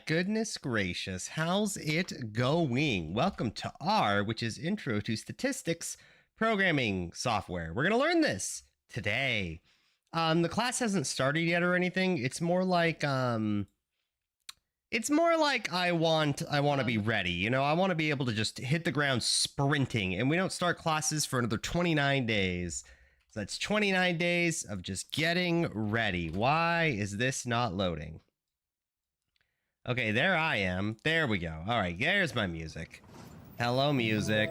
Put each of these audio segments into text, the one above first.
goodness gracious, how's it going? Welcome to R, which is Intro to Statistics Programming Software. We're going to learn this today. The class hasn't started yet or anything. It's more like I want to be ready. You know, I want to be able to just hit the ground sprinting, and we don't start classes for another 29 days. So that's 29 days of just getting ready. Why is this not loading? Okay, there I am. There we go. All right, there's my music. Hello, music.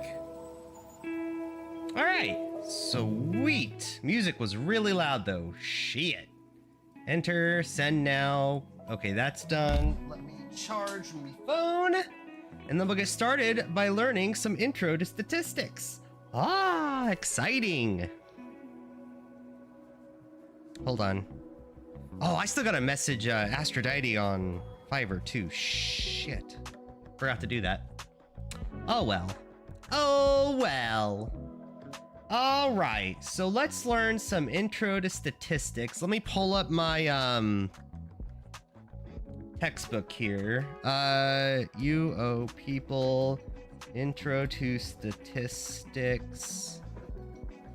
All right, sweet. Music was really loud, though. Shit. Enter, send now. Okay, that's done. Let me charge my phone. And then we'll get started by learning some intro to statistics. Ah, exciting. Hold on. Oh, I still got to message Aphrodite on Fiverr too. Shit. Forgot to do that. Oh well. Oh well. All right. So let's learn some intro to statistics. Let me pull up my textbook here. UO people intro to statistics.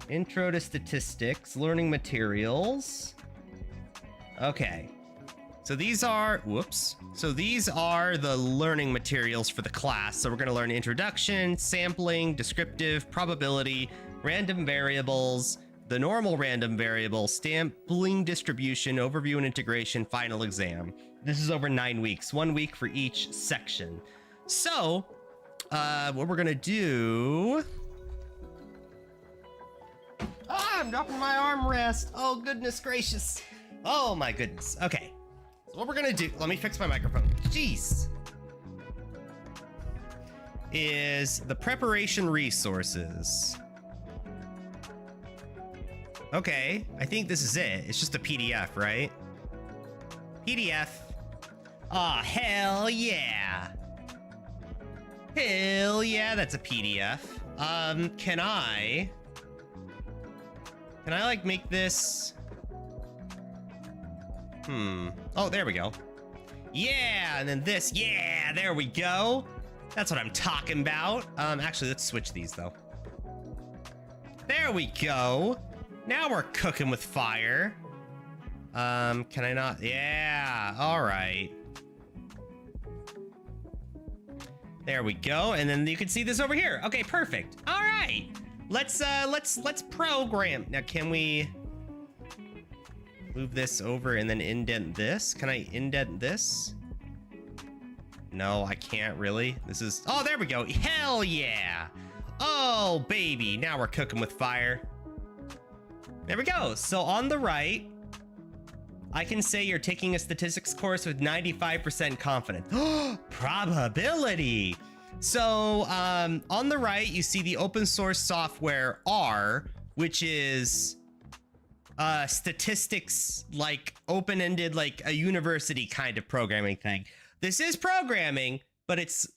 Intro to statistics, learning materials. Okay. So these are, So these are the learning materials for the class. So we're going to learn introduction, sampling, descriptive, probability, random variables, the normal random variable, sampling distribution, overview and integration, final exam. This is over 9 weeks, 1 week for each section. So what we're going to do... Ah, I'm dropping my armrest. Oh, goodness gracious. Oh, my goodness. Okay. So what we're going to do, let me fix my microphone. Jeez. Is the preparation resources. Okay. I think this is it. It's just a PDF, right? PDF. Ah, hell yeah. Hell yeah, that's a PDF. Can I like make this? Oh, there we go. Yeah, and then this. Yeah, there we go. That's what I'm talking about. Actually, let's switch these though. There we go. Now we're cooking with fire. Can I not? Yeah, all right. There we go. And then you can see this over here. Okay, perfect. All right. Let's program. Now, can we move this over and then indent this? Can I indent this? No, I can't really. This is, oh, there we go. Hell yeah. Oh, baby. Now we're cooking with fire. There we go. So on the right, I can say you're taking a statistics course with 95% confidence. Probability. So on the right, you see the open source software R, which is statistics, like open-ended, like a university kind of programming thing. This is programming, but it's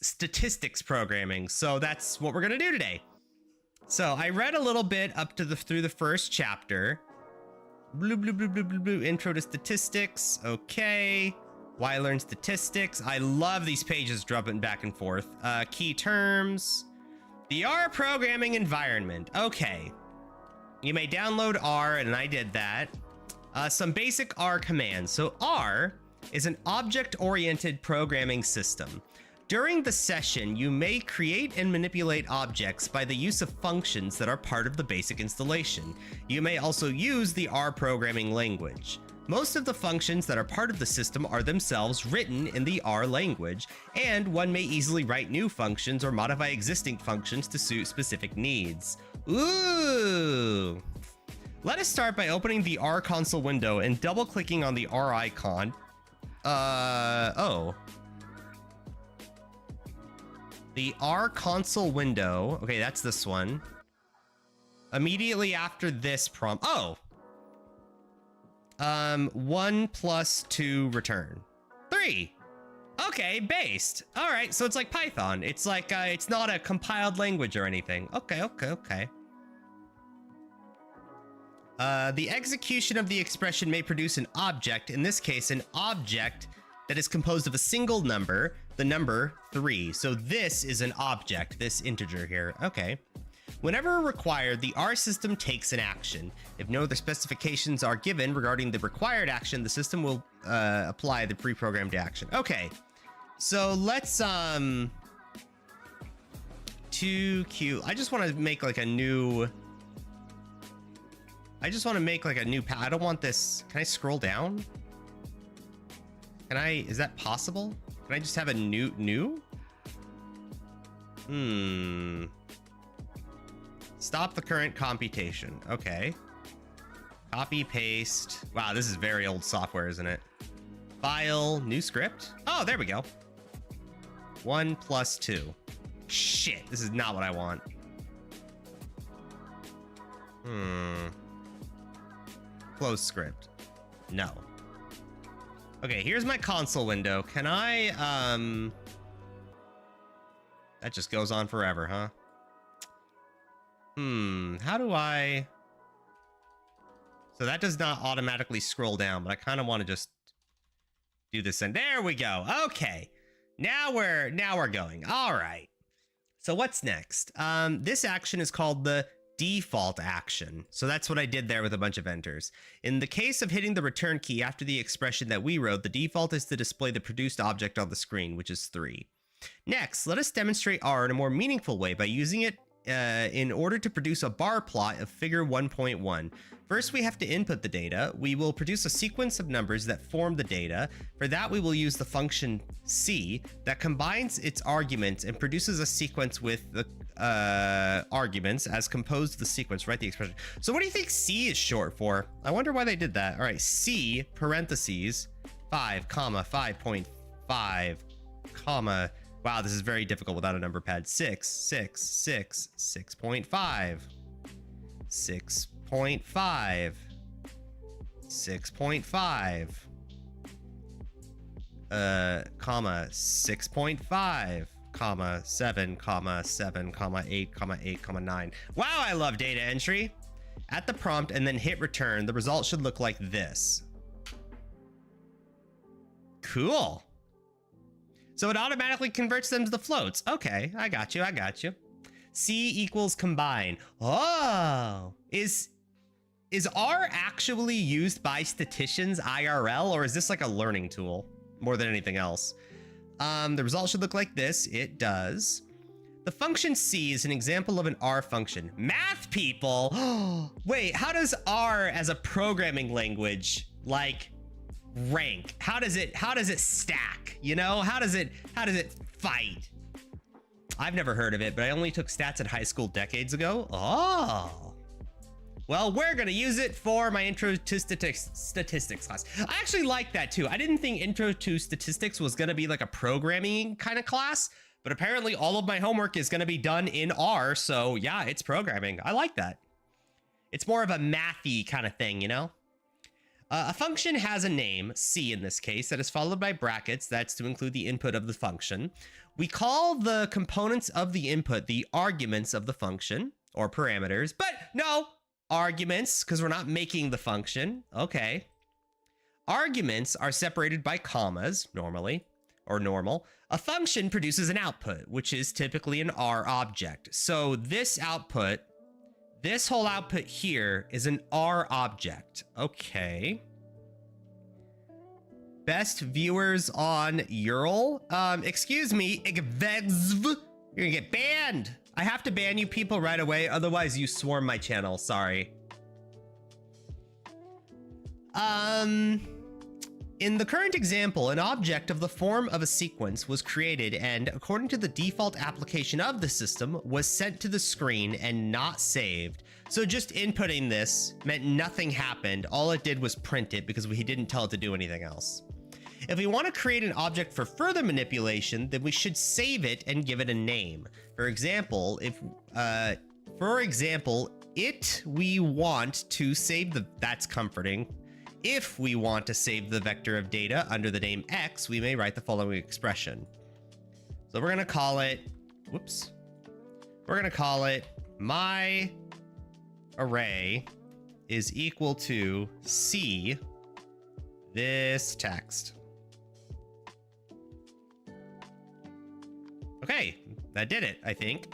statistics programming. So that's what we're gonna do today. So I read a little bit up to through the first chapter. Blue, blue, blue, blue, blue, blue. Intro to statistics. Okay. Why learn statistics? I love these pages dropping back and forth. Key terms. The R programming environment. Okay. You may download R, and I did that. Some basic R commands. So R is an object-oriented programming system. During the session, you may create and manipulate objects by the use of functions that are part of the basic installation. You may also use the R programming language. Most of the functions that are part of the system are themselves written in the R language, and one may easily write new functions or modify existing functions to suit specific needs. Ooh! Let us start by opening the R console window and double-clicking on the R icon. Oh. The R console window. Okay, that's this one. Immediately after this prompt. Oh! 1 + 2 return. 3. Okay, based. All right, so it's like Python. It's like, it's not a compiled language or anything. Okay. The execution of the expression may produce an object. In this case, an object that is composed of a single number, the number 3. So this is an object, this integer here. Okay. Whenever required, the R system takes an action. If no other specifications are given regarding the required action, the system will apply the pre-programmed action. Okay. So let's 2Q. I just want to make like a new I don't want this. Can I scroll down? Is that possible? Can I just have a new? Stop the current computation. Okay. Copy, paste. Wow, this is very old software, isn't it? File, new script. Oh, there we go. 1 + 2. Shit, this is not what I want. Close script. No. Okay, here's my console window. Can I, that just goes on forever, huh? How do I... So that does not automatically scroll down, but I kind of want to just do this, and there we go. Okay. Now we're going. All right. So what's next? This action is called the default action. So that's what I did there with a bunch of enters. In the case of hitting the return key after the expression that we wrote, the default is to display the produced object on the screen, which is 3. Next, let us demonstrate R in a more meaningful way by using it in order to produce a bar plot of figure 1.1. First, we have to input the data. We will produce a sequence of numbers that form the data. For that, we will use the function C that combines its arguments and produces a sequence with the arguments as composed the sequence, right? The expression. So what do you think C is short for? I wonder why they did that. All right, C parentheses 5, 5.5, comma. Wow, this is very difficult without a number pad. 6, 6, 6, 6.5, 6.5, 6.5, comma, 6.5, comma, 7, comma, 7, comma, 8, comma, 8, comma, 9. Wow, I love data entry. At the prompt and then hit return, the result should look like this. Cool. So it automatically converts them to the floats. Okay, I got you. C equals combine. Oh, is R actually used by statisticians IRL, or is this like a learning tool more than anything else? The result should look like this. It does. The function C is an example of an R function. Math people. Wait, how does R as a programming language like rank? How does it stack? You know, how does it fight? I've never heard of it, but I only took stats in high school decades ago. Oh, well, we're gonna use it for my intro to statistics class. I actually like that too. I didn't think intro to statistics was gonna be like a programming kind of class, but apparently all of my homework is gonna be done in R. So yeah, it's programming. I like that. It's more of a mathy kind of thing, you know? A function has a name, C in this case, that is followed by brackets. That's to include the input of the function. We call the components of the input the arguments of the function, or parameters, but no, arguments, because we're not making the function. Okay. Arguments are separated by commas, normally, or normal. A function produces an output, which is typically an R object. So this output, this whole output here is an R object. Okay. Best viewers on Ural. Excuse me, you're gonna get banned. I have to ban you people right away, otherwise you swarm my channel, sorry. In the current example, an object of the form of a sequence was created and, according to the default application of the system, was sent to the screen and not saved. So just inputting this meant nothing happened. All it did was print it because we didn't tell it to do anything else. If we want to create an object for further manipulation, then we should save it and give it a name. For example, we want to save the, that's comforting. If we want to save the vector of data under the name X, we may write the following expression. So we're going to call it, whoops. We're going to call it my array is equal to C this text. Okay, that did it, I think.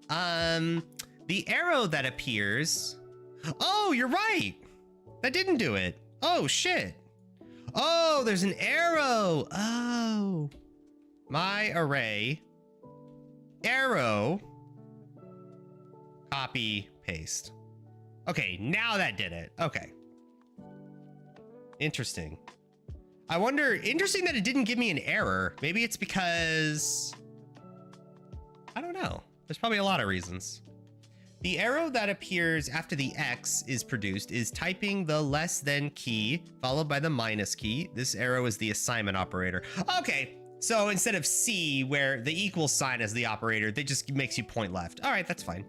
The arrow that appears... Oh, you're right! That didn't do it. Oh, shit. Oh, there's an arrow. Oh. My array. Arrow. Copy, paste. Okay, now that did it. Okay. Interesting. I wonder, interesting that it didn't give me an error. Maybe it's because... I don't know. There's probably a lot of reasons. The arrow that appears after the X is produced is typing the less than key, followed by the minus key. This arrow is the assignment operator. Okay, so instead of C, where the equal sign is the operator, that just makes you point left. All right, that's fine.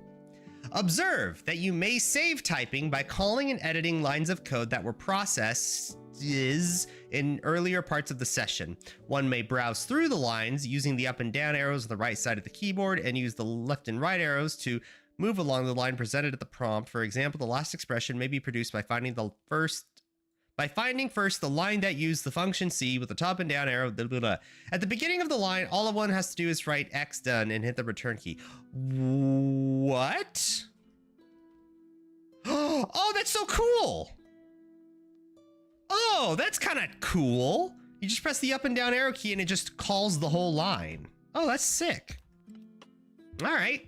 Observe that you may save typing by calling and editing lines of code that were processed in earlier parts of the session. One may browse through the lines using the up and down arrows on the right side of the keyboard and use the left and right arrows to move along the line presented at the prompt. For example, the last expression may be produced by finding first the line that used the function C with the top and down arrow. Blah, blah, blah. At the beginning of the line, all one has to do is write X done and hit the return key. What? Oh, that's so cool. Oh, that's kind of cool. You just press the up and down arrow key and it just calls the whole line. Oh, that's sick. All right.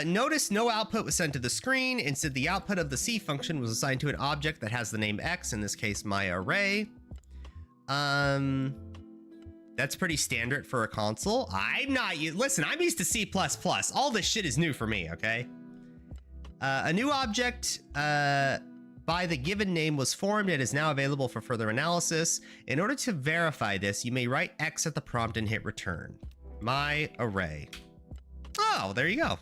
Notice no output was sent to the screen. Instead, the output of the C function was assigned to an object that has the name X, in this case, my array. That's pretty standard for a console. Listen, I'm used to C++. All this shit is new for me, okay? A new object by the given name was formed and is now available for further analysis. In order to verify this, you may write X at the prompt and hit return. My array. Oh, there you go.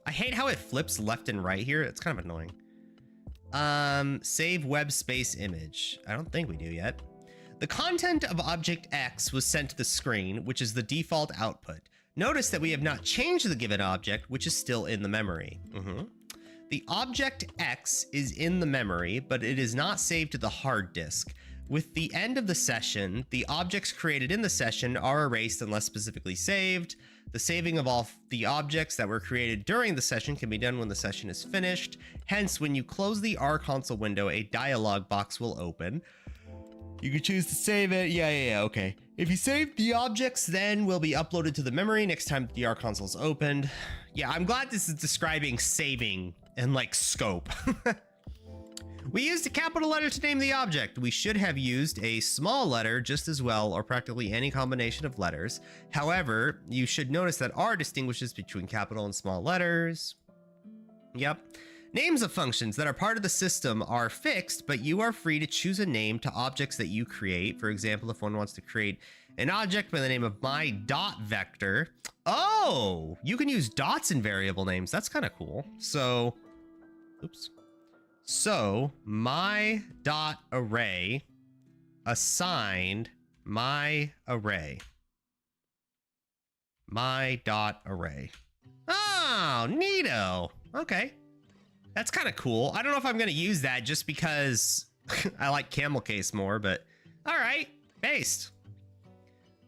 I hate how it flips left and right here. It's kind of annoying. Save web space image. I don't think we do yet. The content of object X was sent to the screen, which is the default output. Notice that we have not changed the given object, which is still in the memory. The object X is in the memory, but it is not saved to the hard disk. With the end of the session, the objects created in the session are erased unless specifically saved. The saving of all the objects that were created during the session can be done when the session is finished. Hence, when you close the R console window, a dialog box will open. You can choose to save it. Yeah, okay. If you save the objects, then will be uploaded to the memory next time the R console is opened. Yeah, I'm glad this is describing saving and like scope. We used a capital letter to name the object. We should have used a small letter just as well, or practically any combination of letters. However, you should notice that R distinguishes between capital and small letters. Yep. Names of functions that are part of the system are fixed, but you are free to choose a name to objects that you create. For example, if one wants to create an object by the name of my dot vector. Oh, you can use dots in variable names. That's kind of cool. So, oops. So my dot array assigned my array. My dot array. Oh, neato. Okay. That's kind of cool. I don't know if I'm going to use that just because I like camel case more, but all right, based.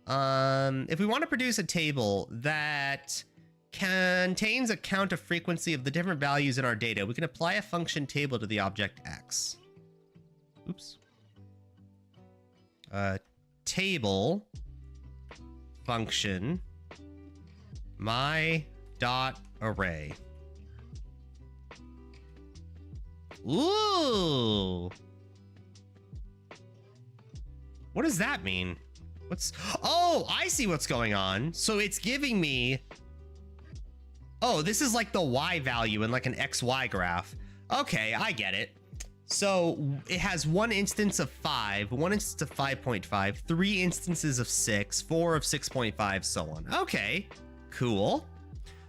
If we want to produce a table that contains a count of frequency of the different values in our data, we can apply a function table to the object X. Oops. Table function my dot array. Ooh. What does that mean? Oh, I see what's going on. So it's giving me, oh, this is like the Y value in like an XY graph. Okay, I get it. So it has one instance of 5, one instance of 5.5, 3 instances of 6, 4 of 6.5, so on. Okay, cool.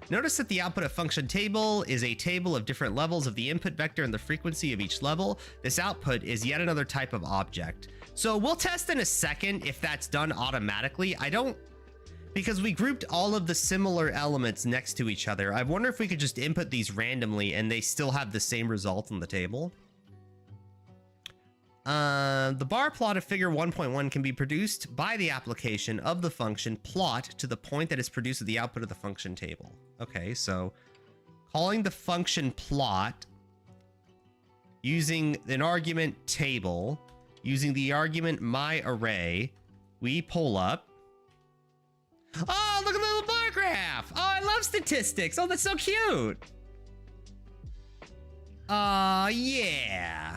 Notice that the output of function table is a table of different levels of the input vector and the frequency of each level. This output is yet another type of object. So we'll test in a second if that's done automatically. Because we grouped all of the similar elements next to each other. I wonder if we could just input these randomly and they still have the same result in the table. The bar plot of figure 1.1 can be produced by the application of the function plot to the point that is produced at the output of the function table. Okay, so calling the function plot using an argument table, using the argument myArray, we pull up. Oh, look at the little bar graph. Oh, I love statistics. Oh, that's so cute. Yeah.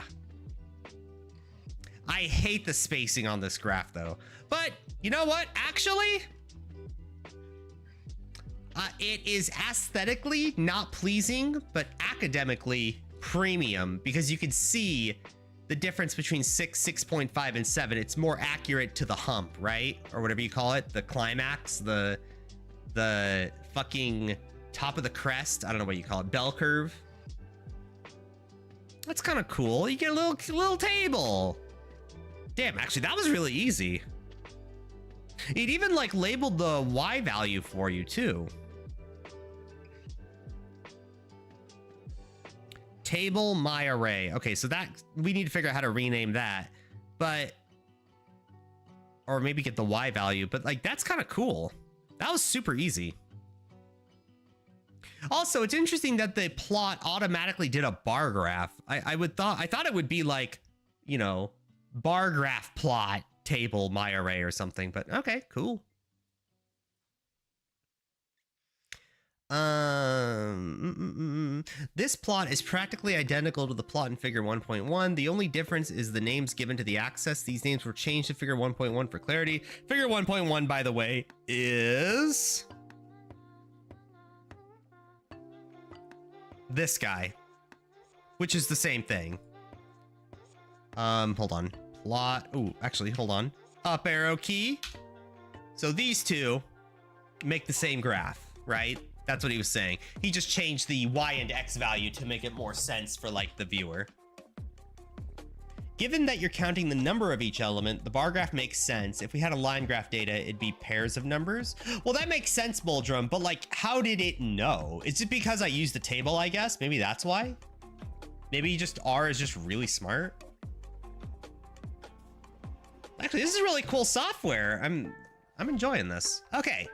I hate the spacing on this graph though. But you know what? Actually, it is aesthetically not pleasing, but academically premium because you can see the difference between 6, 6.5, and 7. It's more accurate to the hump, right? Or whatever you call it, the climax, the fucking top of the crest. I don't know what you call it, bell curve. That's kind of cool. You get a little table. Damn, actually, that was really easy. It even like labeled the Y value for you too. Table myArray. Okay, so that we need to figure out how to rename that, but or maybe get the Y value, but like that's kind of cool. That was super easy. Also, it's interesting that the plot automatically did a bar graph. I thought it would be like, you know, bar graph plot table myArray or something, but okay, cool. This plot is practically identical to the plot in figure 1.1. The only difference is the names given to the axis. These names were changed to figure 1.1 for clarity. Figure 1.1, by the way, is this guy, which is the same thing. Hold on. Plot. Ooh, actually, hold on. Up arrow key. So these two make the same graph, right? That's what he was saying. He just changed the Y and X value to make it more sense for like the viewer. Given that you're counting the number of each element, the bar graph makes sense. If we had a line graph data, it'd be pairs of numbers. Well, that makes sense, Buldrum, but like, how did it know? Is it because I used the table, I guess? Maybe that's why? Maybe just R is just really smart? Actually, this is really cool software. I'm enjoying this. Okay.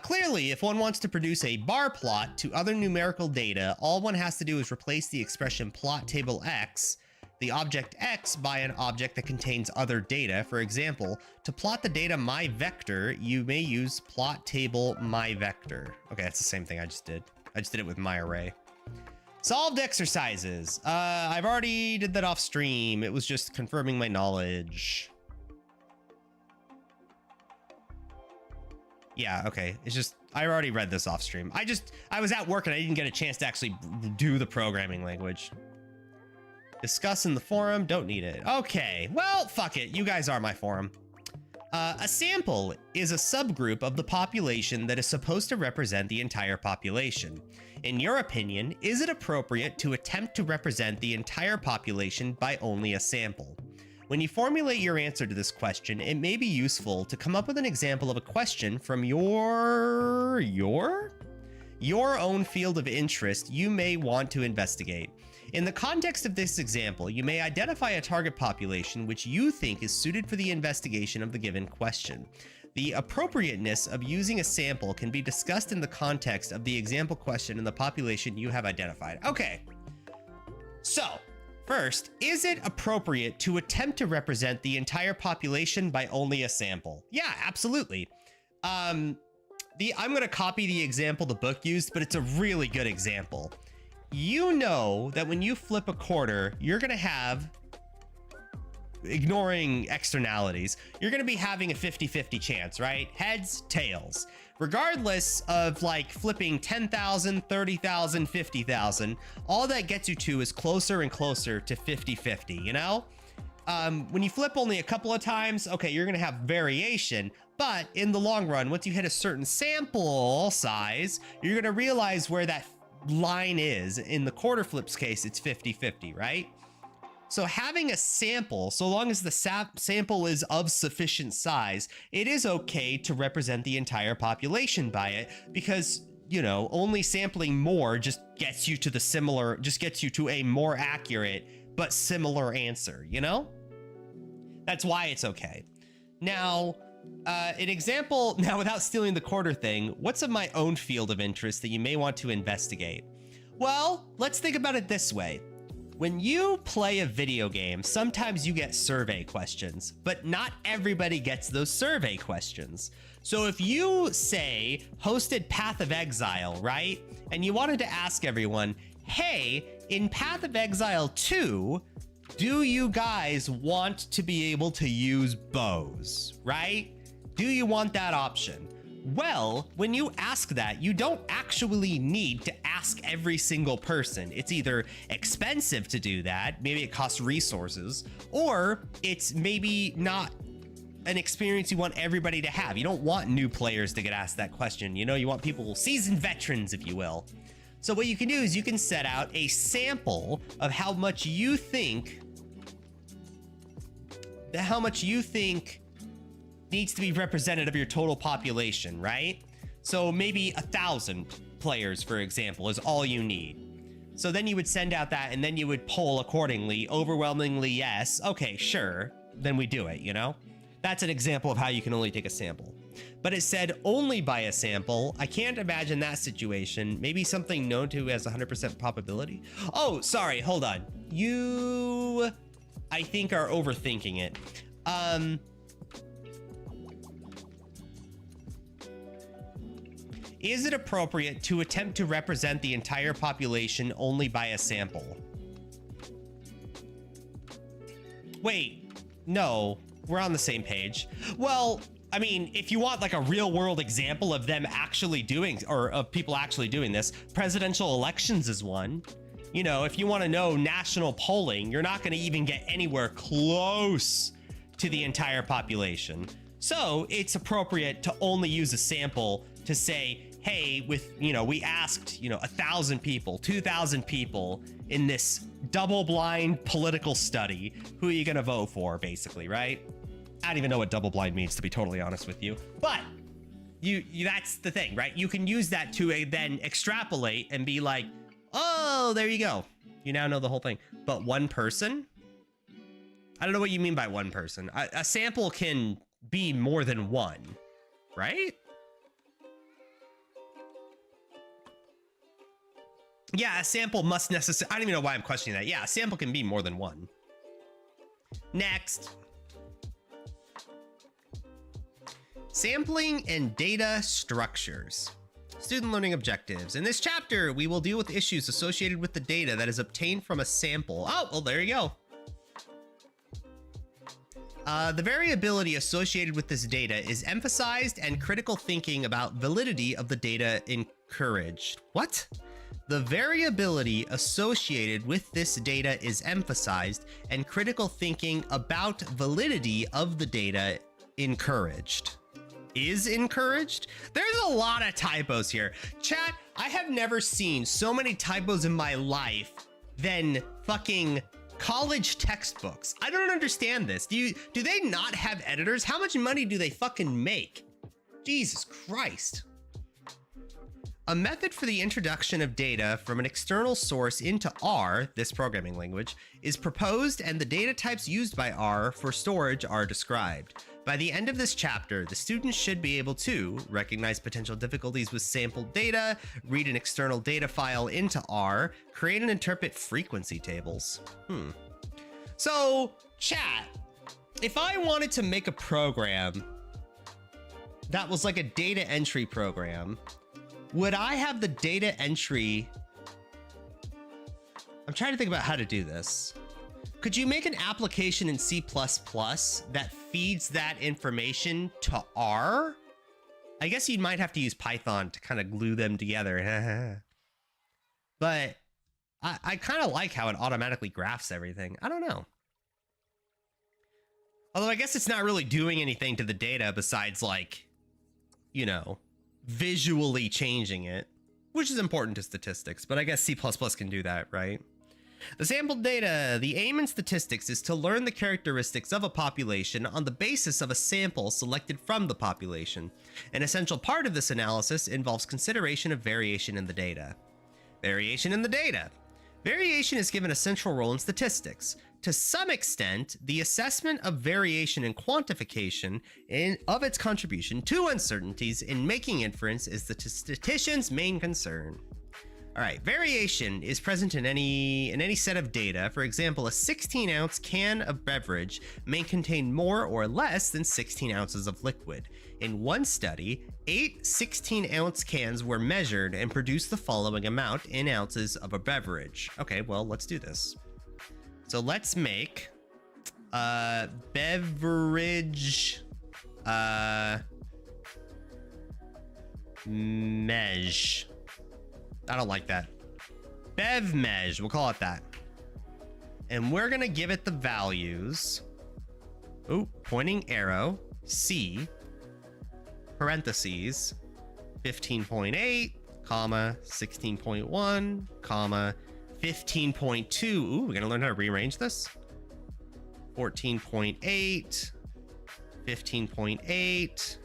Clearly, if one wants to produce a bar plot to other numerical data, all one has to do is replace the expression plot table X, the object X, by an object that contains other data. For example, to plot the data myVector, you may use plot table myVector. Okay, that's the same thing I just did. I just did it with myArray. Solved exercises. I've already did that off stream. It was just confirming my knowledge. Yeah, okay. It's just, I already read this off stream. I was at work and I didn't get a chance to actually do the programming language. Discuss in the forum, don't need it. Okay, well, fuck it. You guys are my forum. A sample is a subgroup of the population that is supposed to represent the entire population. In your opinion, is it appropriate to attempt to represent the entire population by only a sample? When you formulate your answer to this question, it may be useful to come up with an example of a question from your own field of interest you may want to investigate. In the context of this example, you may identify a target population which you think is suited for the investigation of the given question. The appropriateness of using a sample can be discussed in the context of the example question and the population you have identified. Okay, so first, is it appropriate to attempt to represent the entire population by only a sample? Yeah, absolutely. I'm gonna copy the example the book used, but it's a really good example. You know that when you flip a quarter, you're gonna have, ignoring externalities, you're gonna be having a 50-50 chance, right? Heads, tails. Regardless of like flipping 10,000, 30,000, 50,000, all that gets you to is closer and closer to 50-50, you know? When you flip only a couple of times, okay, you're gonna have variation, but in the long run, once you hit a certain sample size, you're gonna realize where that line is. In the quarter flips case, it's 50-50, right? So having a sample, so long as the sample is of sufficient size, it is okay to represent the entire population by it, because, you know, only sampling more just gets you to a more accurate but similar answer, you know? That's why it's okay. Now, an example, now without stealing the quarter thing, what's of my own field of interest that you may want to investigate? Well, let's think about it this way. When you play a video game, sometimes you get survey questions, but not everybody gets those survey questions. So if you say hosted Path of Exile, right? And you wanted to ask everyone, hey, in Path of Exile 2, do you guys want to be able to use bows, right? Do you want that option? Well, when you ask that, you don't actually need to ask every single person. It's either expensive to do that, maybe it costs resources, or it's maybe not an experience you want everybody to have. You don't want new players to get asked that question. You know, you want people, seasoned veterans, if you will. So what you can do is you can set out a sample of how much you think needs to be representative of your total population, right? So maybe 1,000 players, for example, is all you need. So then you would send out that, and then you would poll accordingly. Overwhelmingly yes. Okay, sure. Then we do it, you know? That's an example of how you can only take a sample. But it said only by a sample. I can't imagine that situation. Maybe something known to as 100% probability. Oh, sorry, hold on. You, I think, are overthinking it. Is it appropriate to attempt to represent the entire population only by a sample? Wait, no, we're on the same page. Well, I mean, if you want like a real world example of them actually doing, or of people actually doing this, presidential elections is one. You know, if you want to know national polling, you're not going to even get anywhere close to the entire population. So it's appropriate to only use a sample to say, hey, with, you know, we asked, you know, 1,000 people, 2,000 people in this double-blind political study, who are you going to vote for, basically, right? I don't even know what double-blind means, to be totally honest with you. But you that's the thing, right? You can use that to then extrapolate and be like, oh, there you go. You now know the whole thing. But one person? I don't know what you mean by one person. A sample can be more than one, right? Yeah, a sample must necessarily, I don't even know why I'm questioning that. Yeah, a sample can be more than one. Next. Sampling and data structures. Student learning objectives. In this chapter, we will deal with issues associated with the data that is obtained from a sample. Oh, well, there you go. The variability associated with this data is emphasized, and critical thinking about validity of the data encouraged. What? The variability associated with this data is emphasized, and critical thinking about validity of the data encouraged. Is encouraged? There's a lot of typos here. Chat, I have never seen so many typos in my life than fucking college textbooks. I don't understand this. Do they not have editors? How much money do they fucking make? Jesus Christ. A method for the introduction of data from an external source into R, this programming language, is proposed, and the data types used by R for storage are described. By the end of this chapter, the students should be able to recognize potential difficulties with sampled data, read an external data file into R, create and interpret frequency tables. So, chat, if I wanted to make a program that was like a data entry program, would I have the data entry? I'm trying to think about how to do this. Could you make an application in C++ that feeds that information to R? I guess you might have to use Python to kind of glue them together. But I kind of like how it automatically graphs everything. I don't know. Although I guess it's not really doing anything to the data besides, like, you know, visually changing it, which is important to statistics, but I guess C++ can do that, right? The sampled data. The aim in statistics is to learn the characteristics of a population on the basis of a sample selected from the population. An essential part of this analysis involves consideration of variation in the data. Variation in the data. Variation is given a central role in statistics. To some extent, the assessment of variation and quantification of its contribution to uncertainties in making inference is the statistician's main concern. All right, variation is present in any set of data. For example, a 16-ounce can of beverage may contain more or less than 16 ounces of liquid. In one study, 8 16-ounce cans were measured and produced the following amount in ounces of a beverage. Okay, well, let's do this. So let's make beverage measure. I don't like that. Bev measure, we'll call it that. And we're gonna give it the values. Ooh, pointing arrow, C, parentheses, 15.8, comma, 16.1, comma, 15.2. Ooh, we're gonna learn how to rearrange this. 14.8, 15.8,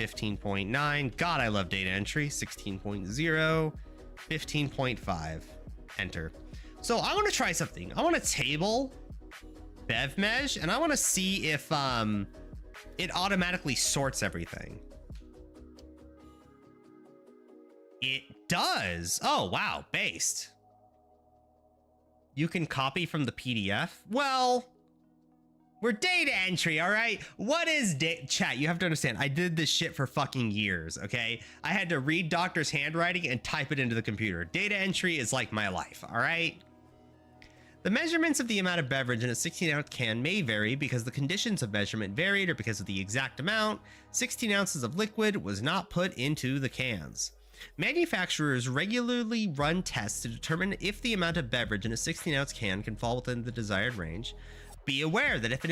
15.9. God, I love data entry. 16.0, 15.5. Enter. So I want to try something. I want to table BevMesh, and I want to see if it automatically sorts everything. It does. Oh, wow. Based. You can copy from the PDF. Well, we're data entry, all right? What is chat? You have to understand, I did this shit for fucking years, okay? I had to read doctor's handwriting and type it into the computer. Data entry is like my life, all right? The measurements of the amount of beverage in a 16-ounce can may vary because the conditions of measurement varied or because of the exact amount. 16 ounces of liquid was not put into the cans. Manufacturers regularly run tests to determine if the amount of beverage in a 16-ounce can fall within the desired range. Be aware that if an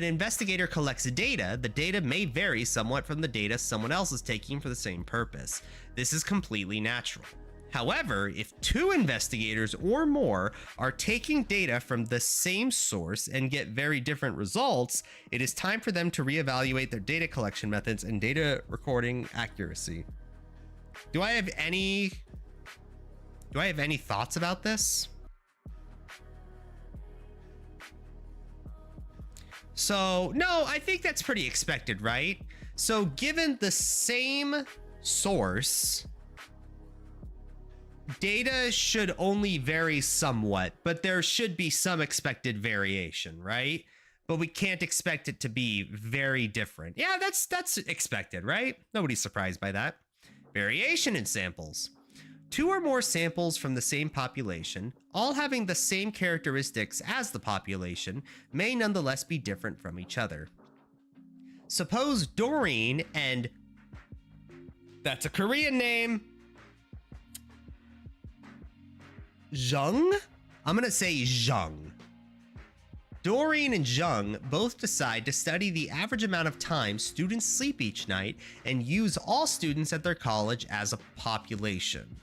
investigator collects data, the data may vary somewhat from the data someone else is taking for the same purpose. This is completely natural. However, if two investigators or more are taking data from the same source and get very different results, it is time for them to reevaluate their data collection methods and data recording accuracy. Do I have any thoughts about this? So, no, I think that's pretty expected, right? So, given the same source, data should only vary somewhat, but there should be some expected variation, right? But we can't expect it to be very different. Yeah, that's expected, right? Nobody's surprised by that. Variation in samples. Two or more samples from the same population, all having the same characteristics as the population, may nonetheless be different from each other. Suppose Doreen and... That's a Korean name. Jung? I'm gonna say Jung. Doreen and Jung both decide to study the average amount of time students sleep each night and use all students at their college as a population.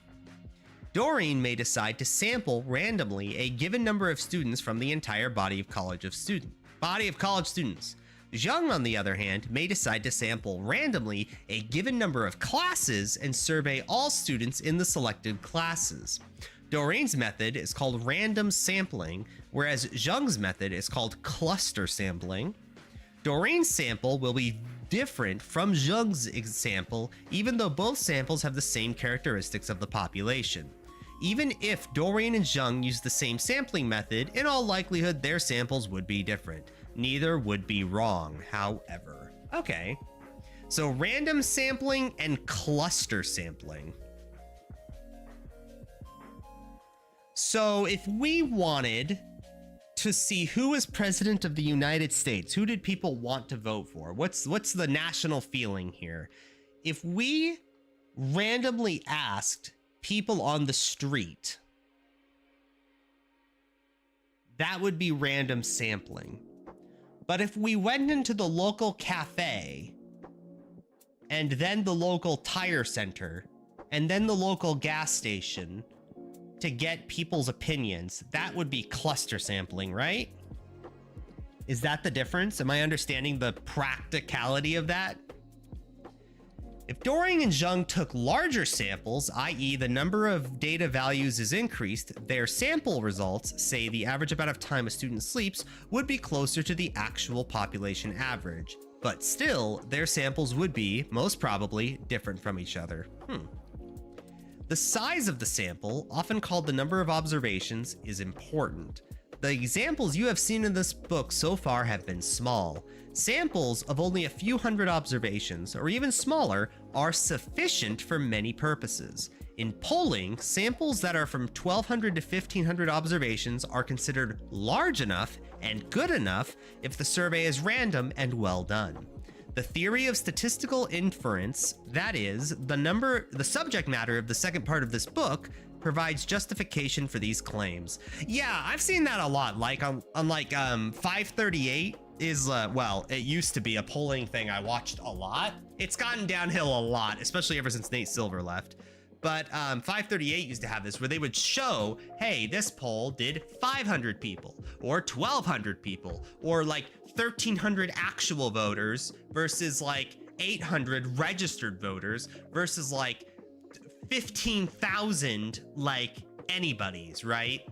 Doreen may decide to sample randomly a given number of students from the entire body of college students. Jung, on the other hand, may decide to sample randomly a given number of classes and survey all students in the selected classes. Doreen's method is called random sampling, whereas Jung's method is called cluster sampling. Doreen's sample will be different from Jung's sample, even though both samples have the same characteristics of the population. Even if Doreen and Jung use the same sampling method, in all likelihood their samples would be different. Neither would be wrong, however. Okay, so random sampling and cluster sampling. So if we wanted to see who is president of the United States, who did people want to vote for? What's the national feeling here? If we randomly asked people on the street, that would be random sampling. But if we went into the local cafe and then the local tire center and then the local gas station to get people's opinions, that would be cluster sampling, right? Is that the difference? Am I understanding the practicality of that? If Doring and Zheng took larger samples, i.e. the number of data values is increased, their sample results, say the average amount of time a student sleeps, would be closer to the actual population average. But still, their samples would be, most probably, different from each other. The size of the sample, often called the number of observations, is important. The examples you have seen in this book so far have been small. Samples of only a few hundred observations, or even smaller, are sufficient for many purposes. In polling, samples that are from 1,200 to 1,500 observations are considered large enough and good enough if the survey is random and well done. The theory of statistical inference, that is, the subject matter of the second part of this book, provides justification for these claims. Yeah, I've seen that a lot. Like on 538 is well, it used to be a polling thing I watched a lot. It's gotten downhill a lot, especially ever since Nate Silver left. But 538 used to have this where they would show, hey, this poll did 500 people or 1,200 people or like 1,300 actual voters versus like 800 registered voters versus like 15,000 like anybody's, right?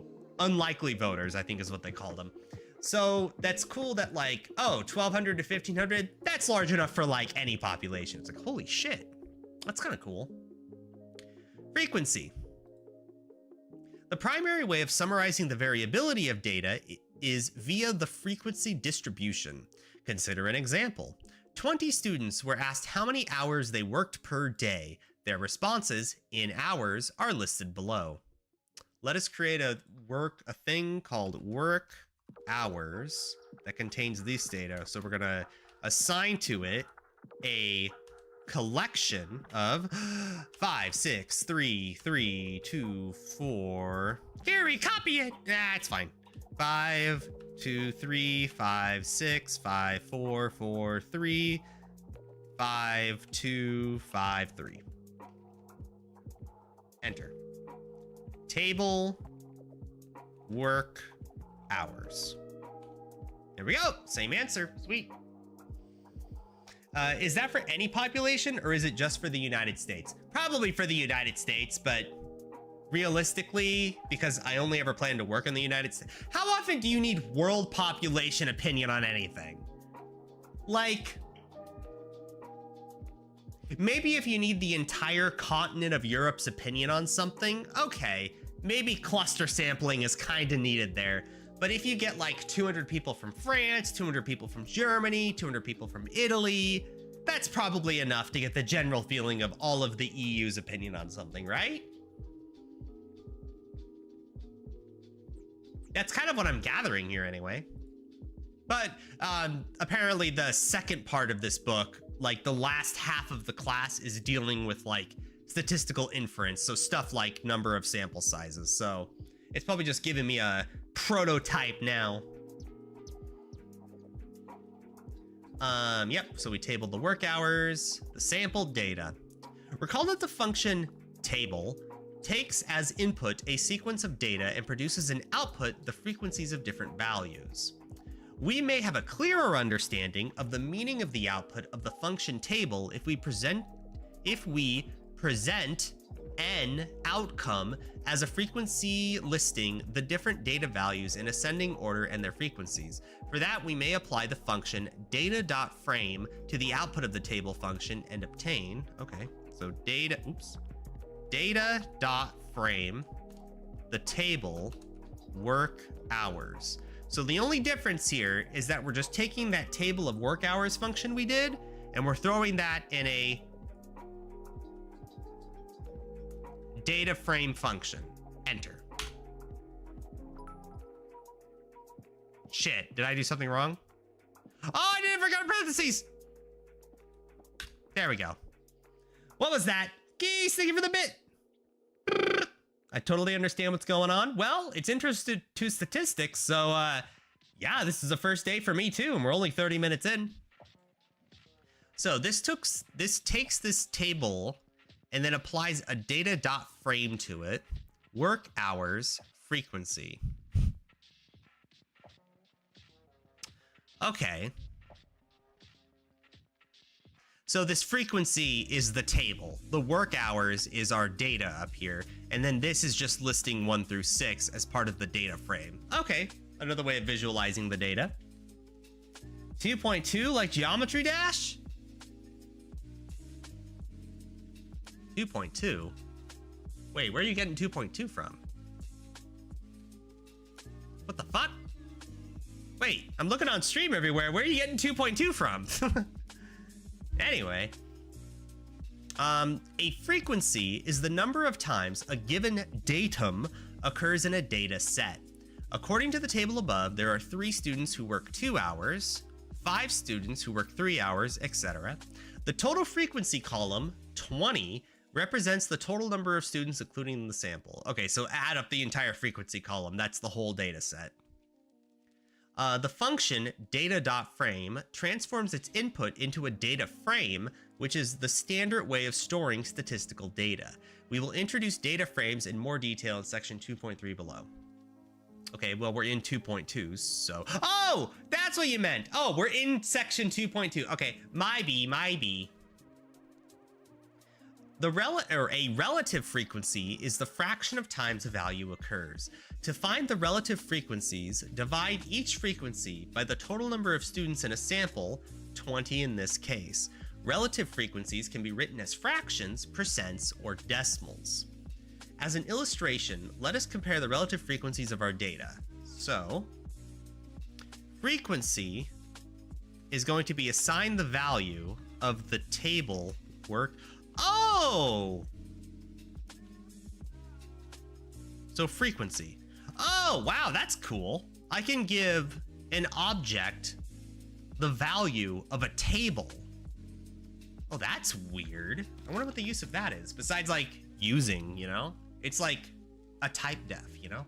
Unlikely voters, I think is what they call them. So that's cool that like, oh, 1,200 to 1,500, that's large enough for like any population. It's like, holy shit, that's kind of cool. Frequency. The primary way of summarizing the variability of data is via the frequency distribution. Consider an example. 20 students were asked how many hours they worked per day. Their responses in hours are listed below. Let us create a thing called work hours that contains these data. So we're gonna assign to it a collection of 5, 6, 3, 3, 2, 4. Here, we copy it. It's fine. 5, 2, 3, 5, 6, 5, 4, 4, 3, 5, 2, 5, 3. Enter. Table work hours. There we go. Same answer. Sweet. Is that for any population or is it just for the United States? Probably for the United States, but realistically, because I only ever plan to work in the United States. How often do you need world population opinion on anything? Like, maybe if you need the entire continent of Europe's opinion on something, okay, maybe cluster sampling is kind of needed there. But if you get like 200 people from France, 200 people from Germany, 200 people from Italy, that's probably enough to get the general feeling of all of the EU's opinion on something, right? That's kind of what I'm gathering here anyway. But apparently the second part of this book, like the last half of the class, is dealing with like statistical inference. So stuff like number of sample sizes. So it's probably just giving me a prototype now. Yep, so we tabled the work hours, the sampled data. Recall that the function table takes as input a sequence of data and produces an output the frequencies of different values. We may have a clearer understanding of the meaning of the output of the function table if we present an outcome as a frequency listing the different data values in ascending order and their frequencies. For that, we may apply the function data.frame to the output of the table function and obtain, okay, so data.frame the table work hours. So the only difference here is that we're just taking that table of work hours function we did, and we're throwing that in a data frame function. Enter. Shit, did I do something wrong? Oh, I didn't forget parentheses. There we go. What was that? Geese, thank you for the bit. I totally understand what's going on. Well, it's interested to statistics, so yeah, this is the first day for me too, and we're only 30 minutes in. So this takes this table and then applies a data.frame to it. Work hours, frequency. Okay. So this frequency is the table. The work hours is our data up here. And then this is just listing 1 through 6 as part of the data frame. Okay, another way of visualizing the data. 2.2 like Geometry Dash? 2.2? Wait, where are you getting 2.2 from? What the fuck? Wait, I'm looking on stream everywhere. Where are you getting 2.2 from? Anyway, a frequency is the number of times a given datum occurs in a data set. According to the table above, there are 3 students who work 2 hours, 5 students who work 3 hours, etc. The total frequency column, 20, represents the total number of students including the sample. Okay, so add up the entire frequency column. That's the whole data set. The function data.frame transforms its input into a data frame, which is the standard way of storing statistical data. We will introduce data frames in more detail in section 2.3 below. Okay, well, we're in 2.2, so... Oh, that's what you meant. Oh, we're in section 2.2. Okay, my B. A relative frequency is the fraction of times a value occurs. To find the relative frequencies, divide each frequency by the total number of students in a sample, 20 in this case. Relative frequencies can be written as fractions, percents, or decimals. As an illustration, let us compare the relative frequencies of our data. So, frequency is going to be assigned the value of the table work. Oh! So frequency. Oh, wow, that's cool. I can give an object the value of a table. Oh, that's weird. I wonder what the use of that is, besides like using, you know? It's like a type def, you know?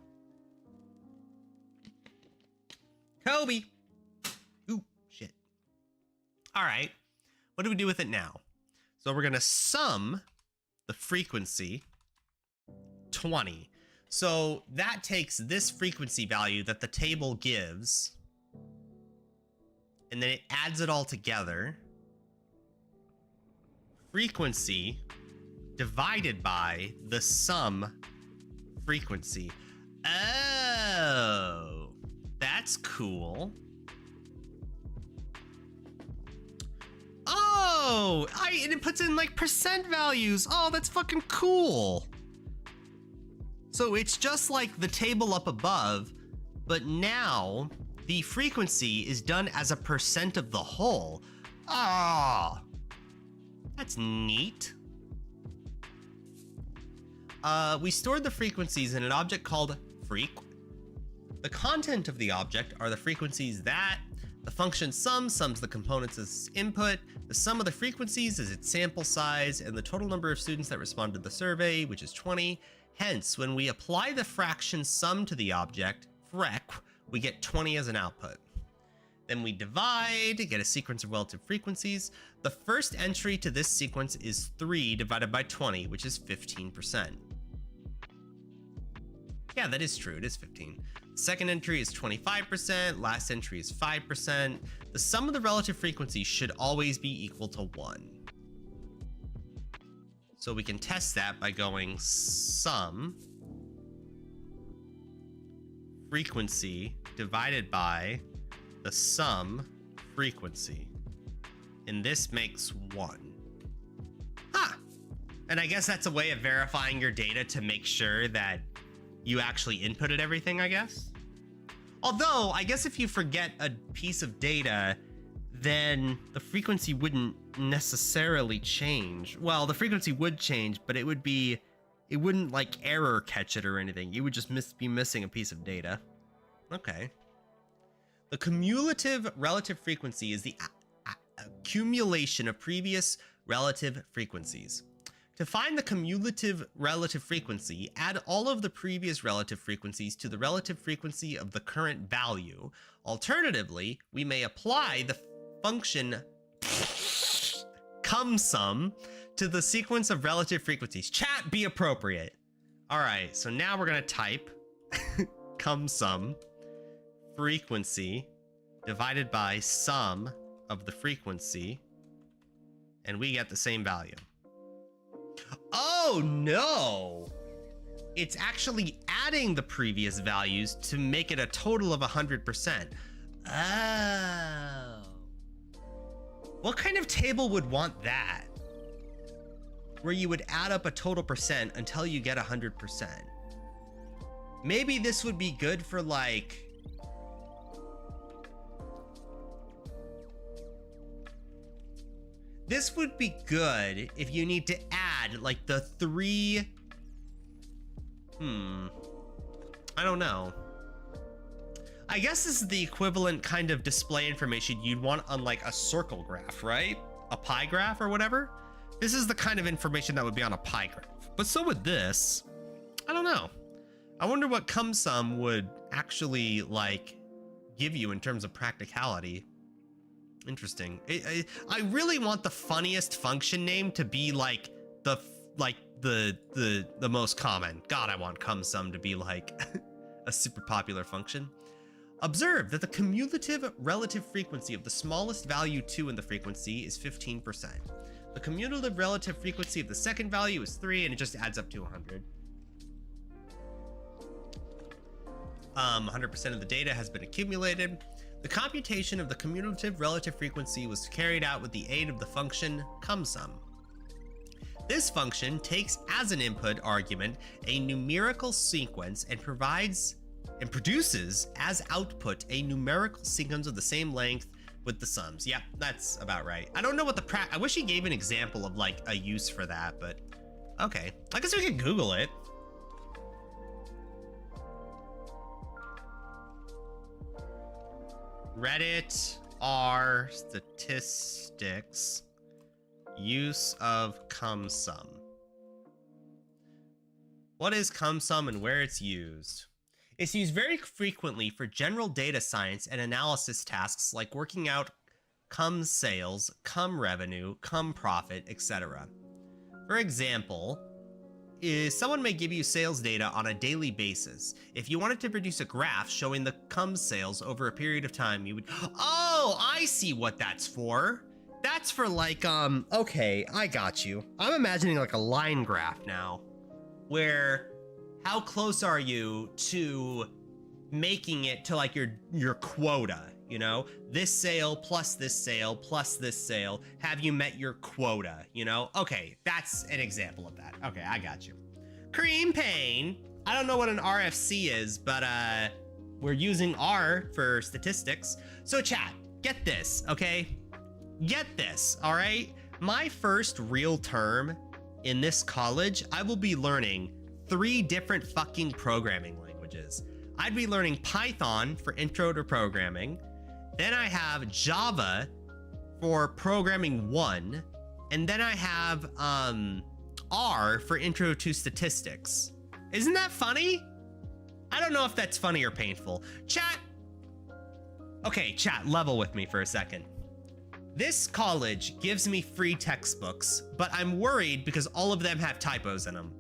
Kobe. Ooh, shit. All right, what do we do with it now? So we're gonna sum the frequency 20. So that takes this frequency value that the table gives, and then it adds it all together. Frequency divided by the sum frequency. Oh, that's cool. Oh, and it puts in like percent values. Oh, that's fucking cool. So it's just like the table up above, but now the frequency is done as a percent of the whole. Ah, that's neat. We stored the frequencies in an object called freq. The content of the object are the frequencies that the function sum sums the components as input. The sum of the frequencies is its sample size and the total number of students that responded to the survey, which is 20. Hence, when we apply the fraction sum to the object, frec, we get 20 as an output. Then we divide to get a sequence of relative frequencies. The first entry to this sequence is 3 divided by 20, which is 15%. Yeah, that is true. It is 15. Second entry is 25%. Last entry is 5%. The sum of the relative frequencies should always be equal to 1. So we can test that by going sum frequency divided by the sum frequency. And this makes 1. Huh. And I guess that's a way of verifying your data to make sure that you actually inputted everything, I guess. Although, I guess if you forget a piece of data, then the frequency wouldn't necessarily change. Well, the frequency would change, but it wouldn't like error catch it or anything. You would just be missing a piece of data. Okay. The cumulative relative frequency is the accumulation of previous relative frequencies. To find the cumulative relative frequency, add all of the previous relative frequencies to the relative frequency of the current value. Alternatively, we may apply the function cumsum to the sequence of relative frequencies. Chat, be appropriate. All right, so now we're gonna type cumsum frequency divided by sum of the frequency. and we get the same value. Oh no! It's actually adding the previous values to make it a total of 100%. Oh. What kind of table would want that? Where you would add up a total percent until you get 100%. Maybe this would be good for like... This would be good if you need to add like the 3... I don't know. I guess this is the equivalent kind of display information you'd want on like a circle graph, right? A pie graph or whatever. This is the kind of information that would be on a pie graph. But so would this. I don't know. I wonder what CumSum would actually like give you in terms of practicality. Interesting. I really want the funniest function name to be like the most common. God, I want CumSum to be like a super popular function. Observe that the cumulative relative frequency of the smallest value 2 in the frequency is 15%. The cumulative relative frequency of the second value is 3, and it just adds up to 100. 100% of the data has been accumulated. The computation of the cumulative relative frequency was carried out with the aid of the function CumSum. This function takes as an input argument a numerical sequence and produces as output a numerical sequence of the same length with the sums. Yep, that's about right. I don't know what the I wish he gave an example of like a use for that, but okay. I guess we could Google it. Reddit R statistics use of CumSum. What is CumSum and where it's used? It's used very frequently for general data science and analysis tasks like working out cum sales, cum revenue, cum profit, etc. For example, someone may give you sales data on a daily basis. If you wanted to produce a graph showing the cum sales over a period of time, you would... Oh, I see what that's for. That's for like, okay, I got you. I'm imagining like a line graph now, where how close are you to making it to like your quota, you know? This sale plus this sale plus this sale, have you met your quota, you know? Okay, that's an example of that. Okay, I got you. Cream Pain. I don't know what an RFC is, but we're using R for statistics. So chat, get this, okay? Get this, all right? My first real term in this college, I will be learning 3 different fucking programming languages. I'd be learning Python for intro to programming. Then I have Java for programming 1. And then I have R for intro to statistics. Isn't that funny? I don't know if that's funny or painful. Chat. Okay, chat, level with me for a second. This college gives me free textbooks, but I'm worried because all of them have typos in them.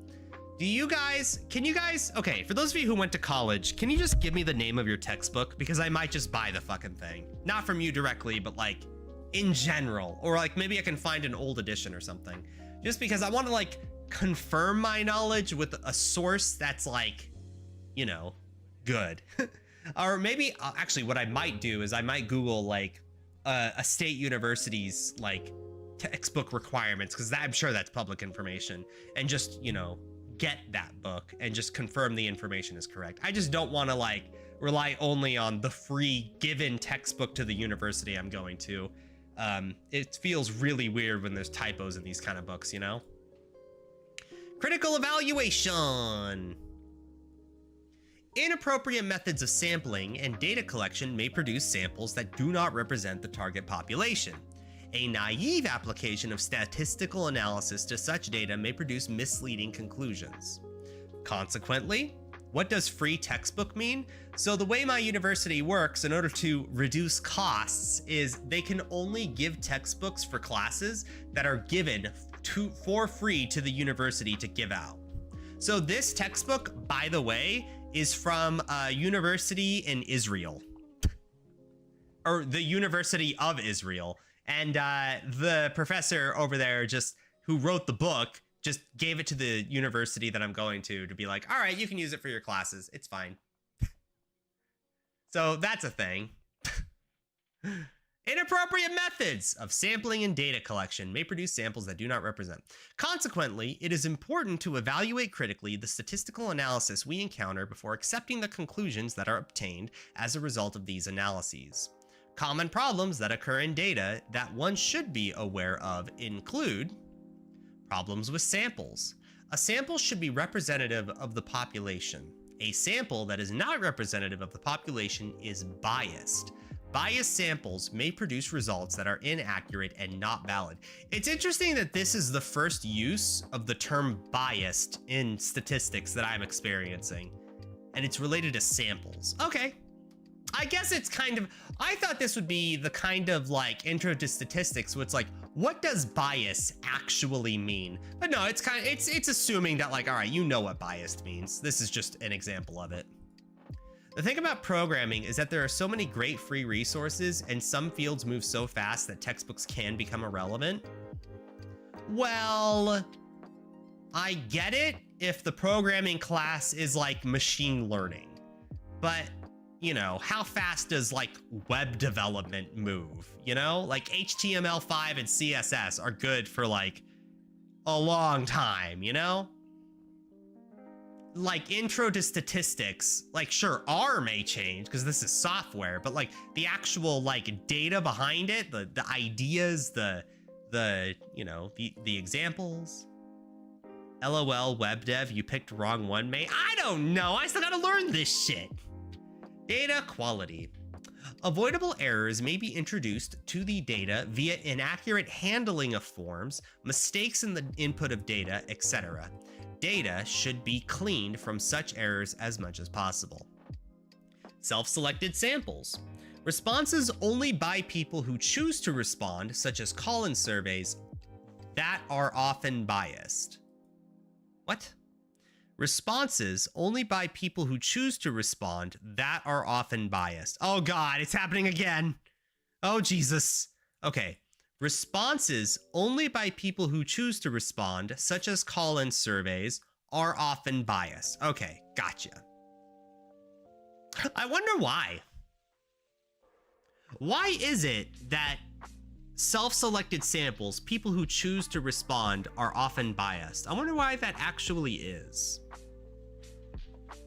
Can you guys, okay, for those of you who went to college, can you just give me the name of your textbook? Because I might just buy the fucking thing. Not from you directly, but like in general, or like maybe I can find an old edition or something. Just because I want to like confirm my knowledge with a source that's like, you know, good. Or maybe actually what I might do is I might Google like a state university's like textbook requirements, because I'm sure that's public information, and just, you know, get that book and just confirm the information is correct. I just don't want to like rely only on the free given textbook to the university I'm going to. It feels really weird when there's typos in these kind of books, you know? Critical evaluation. Inappropriate methods of sampling and data collection may produce samples that do not represent the target population. A naive application of statistical analysis to such data may produce misleading conclusions. Consequently, what does free textbook mean? So the way my university works in order to reduce costs is they can only give textbooks for classes that are given for free to the university to give out. So this textbook, by the way, is from a university in Israel, or the University of Israel. And the professor over there who wrote the book just gave it to the university that I'm going to be like, all right, you can use it for your classes. It's fine. So that's a thing. Inappropriate methods of sampling and data collection may produce samples that do not represent. Consequently, it is important to evaluate critically the statistical analysis we encounter before accepting the conclusions that are obtained as a result of these analyses. Common problems that occur in data that one should be aware of include problems with samples. A sample should be representative of the population. A sample that is not representative of the population is biased. Biased samples may produce results that are inaccurate and not valid. It's interesting that this is the first use of the term biased in statistics that I'm experiencing, and it's related to samples. Okay. I guess it's kind of, I thought this would be the kind of like intro to statistics where it's like, what does bias actually mean? But no, it's kind of, it's assuming that like, all right, you know what biased means. This is just an example of it. The thing about programming is that there are so many great free resources and some fields move so fast that textbooks can become irrelevant. Well, I get it if the programming class is like machine learning, but you know, how fast does like web development move? You know, like HTML5 and CSS are good for like a long time, you know? Like intro to statistics, like sure, R may change because this is software, but like the actual like data behind it, the ideas, the you know, the examples. LOL web dev, you picked wrong one, mate. I don't know. I still gotta learn this shit. Data quality. Avoidable errors may be introduced to the data via inaccurate handling of forms, mistakes in the input of data, etc. Data should be cleaned from such errors as much as possible. Self-selected samples. Responses only by people who choose to respond, such as call-in surveys, that are often biased. What? Responses only by people who choose to respond that are often biased. Oh God, it's happening again. Oh Jesus. Okay. Responses only by people who choose to respond, such as call-in surveys, are often biased. Okay, gotcha. I wonder why. Why is it that self-selected samples, people who choose to respond, are often biased? I wonder why that actually is.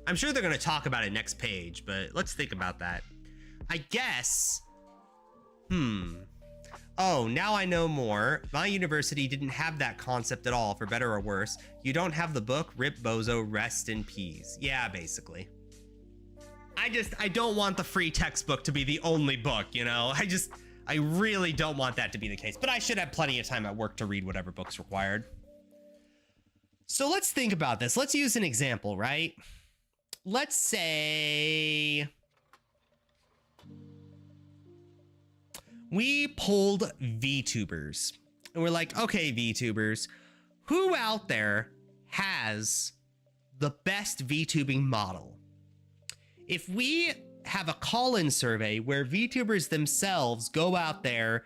I'm sure they're going to talk about it next page, but let's think about that. I guess, oh, now I know more. My university didn't have that concept at all, for better or worse. You don't have the book, rip bozo, rest in peace. Yeah, basically. I don't want the free textbook to be the only book, you know? I really don't want that to be the case, but I should have plenty of time at work to read whatever book's required. So let's think about this. Let's use an example, right? Let's say we polled VTubers and we're like, okay, VTubers, who out there has the best VTubing model? If we have a call-in survey where VTubers themselves go out there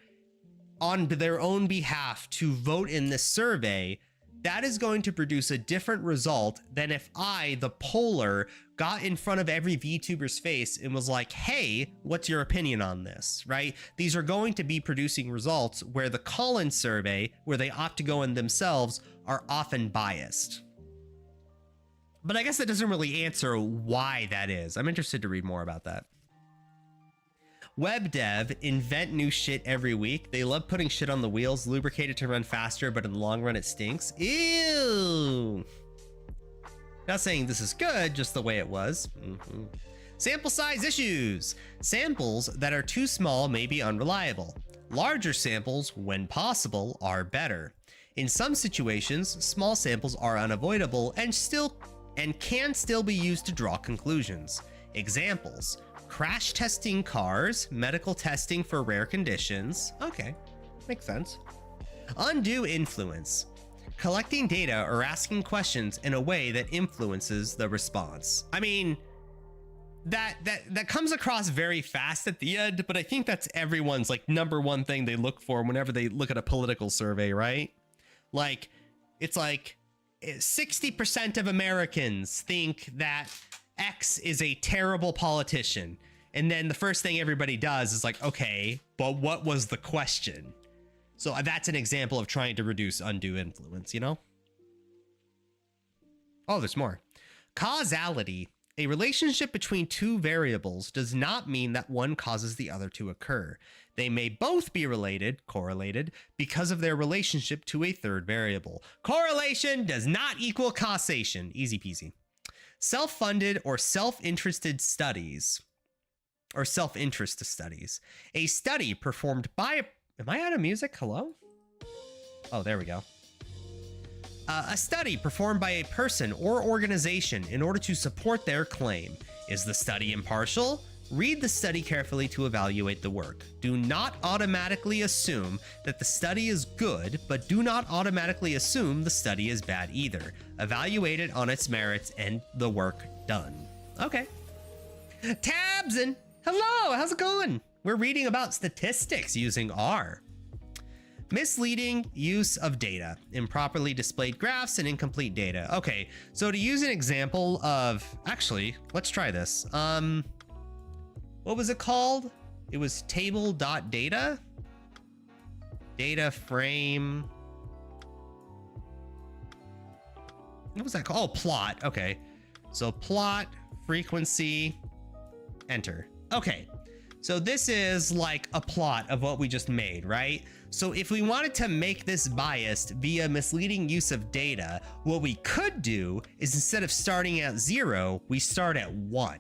on their own behalf to vote in this survey, that is going to produce a different result than if I, the poller, got in front of every VTuber's face and was like, hey, what's your opinion on this, right? These are going to be producing results where the call-in survey, where they opt to go in themselves, are often biased. But I guess that doesn't really answer why that is. I'm interested to read more about that. Web dev invent new shit every week. They love putting shit on the wheels, lubricate it to run faster, but in the long run it stinks. Ew. Not saying this is good, just the way it was. Sample size issues. Samples that are too small may be unreliable. Larger samples, when possible, are better. In some situations, small samples are unavoidable and can still be used to draw conclusions. Examples: crash testing cars, medical testing for rare conditions. Okay, makes sense. Undue influence: collecting data or asking questions in a way that influences the response. I mean, that comes across very fast at the end, but I think that's everyone's like number one thing they look for whenever they look at a political survey, right? Like, it's like 60% of Americans think that X is a terrible politician. And then the first thing everybody does is like, okay, but what was the question? So that's an example of trying to reduce undue influence, you know? Oh, there's more. Causality. A relationship between two variables does not mean that one causes the other to occur. They may both be related, correlated, because of their relationship to a third variable. Correlation does not equal causation. Easy peasy. Self-funded or self-interested studies, or self-interest studies. A study performed by... Am I out of music? Hello? Oh, there we go. A study performed by a person or organization in order to support their claim. Is the study impartial? Read the study carefully to evaluate the work. Do not automatically assume that the study is good, but do not automatically assume the study is bad either. Evaluate it on its merits and the work done. Okay. Tabsin! Hello, how's it going? We're reading about statistics using R. Misleading use of data, improperly displayed graphs and incomplete data. Okay, so to use an example of, actually, let's try this. What was it called? It was table.data? Data frame. What was that called? Oh, plot. Okay. So plot, frequency, enter. Okay. So this is like a plot of what we just made, right? So if we wanted to make this biased via misleading use of data, what we could do is instead of starting at 0, we start at 1.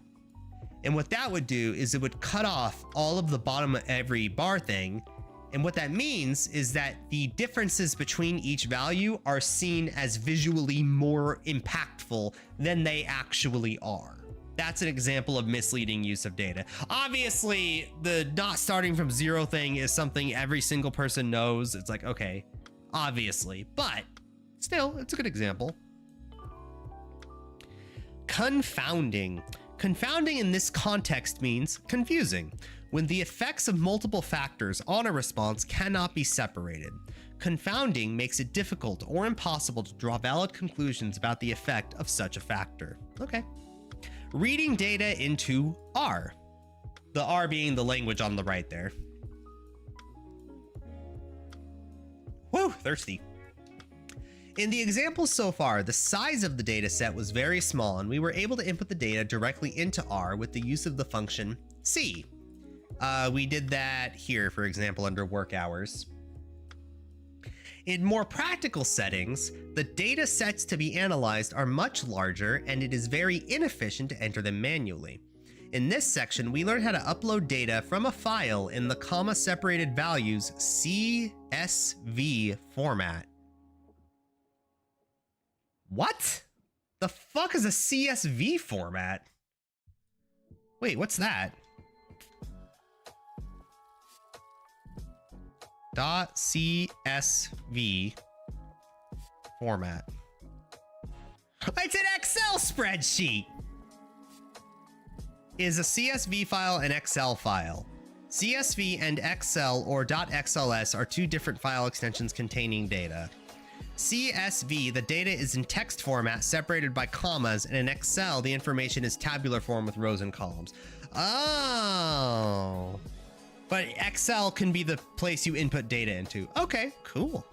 And what that would do is it would cut off all of the bottom of every bar thing. And what that means is that the differences between each value are seen as visually more impactful than they actually are. That's an example of misleading use of data. Obviously, the not starting from 0 thing is something every single person knows. It's like, okay, obviously, but still, it's a good example. Confounding. Confounding in this context means confusing, when the effects of multiple factors on a response cannot be separated. Confounding makes it difficult or impossible to draw valid conclusions about the effect of such a factor. Okay. Reading data into R. The R being the language on the right there. Whew, thirsty. In the examples so far, the size of the data set was very small, and we were able to input the data directly into R with the use of the function C. We did that here, for example, under work hours. In more practical settings, the data sets to be analyzed are much larger, and it is very inefficient to enter them manually. In this section, we learn how to upload data from a file in the comma-separated values CSV format. What? The fuck is a CSV format? Wait, what's that? .csv format. It's an Excel spreadsheet. Is a CSV file an Excel file? CSV and Excel or .xls are two different file extensions containing data. CSV, the data is in text format separated by commas, and in Excel, the information is tabular form with rows and columns. Oh. But Excel can be the place you input data into. Okay, cool.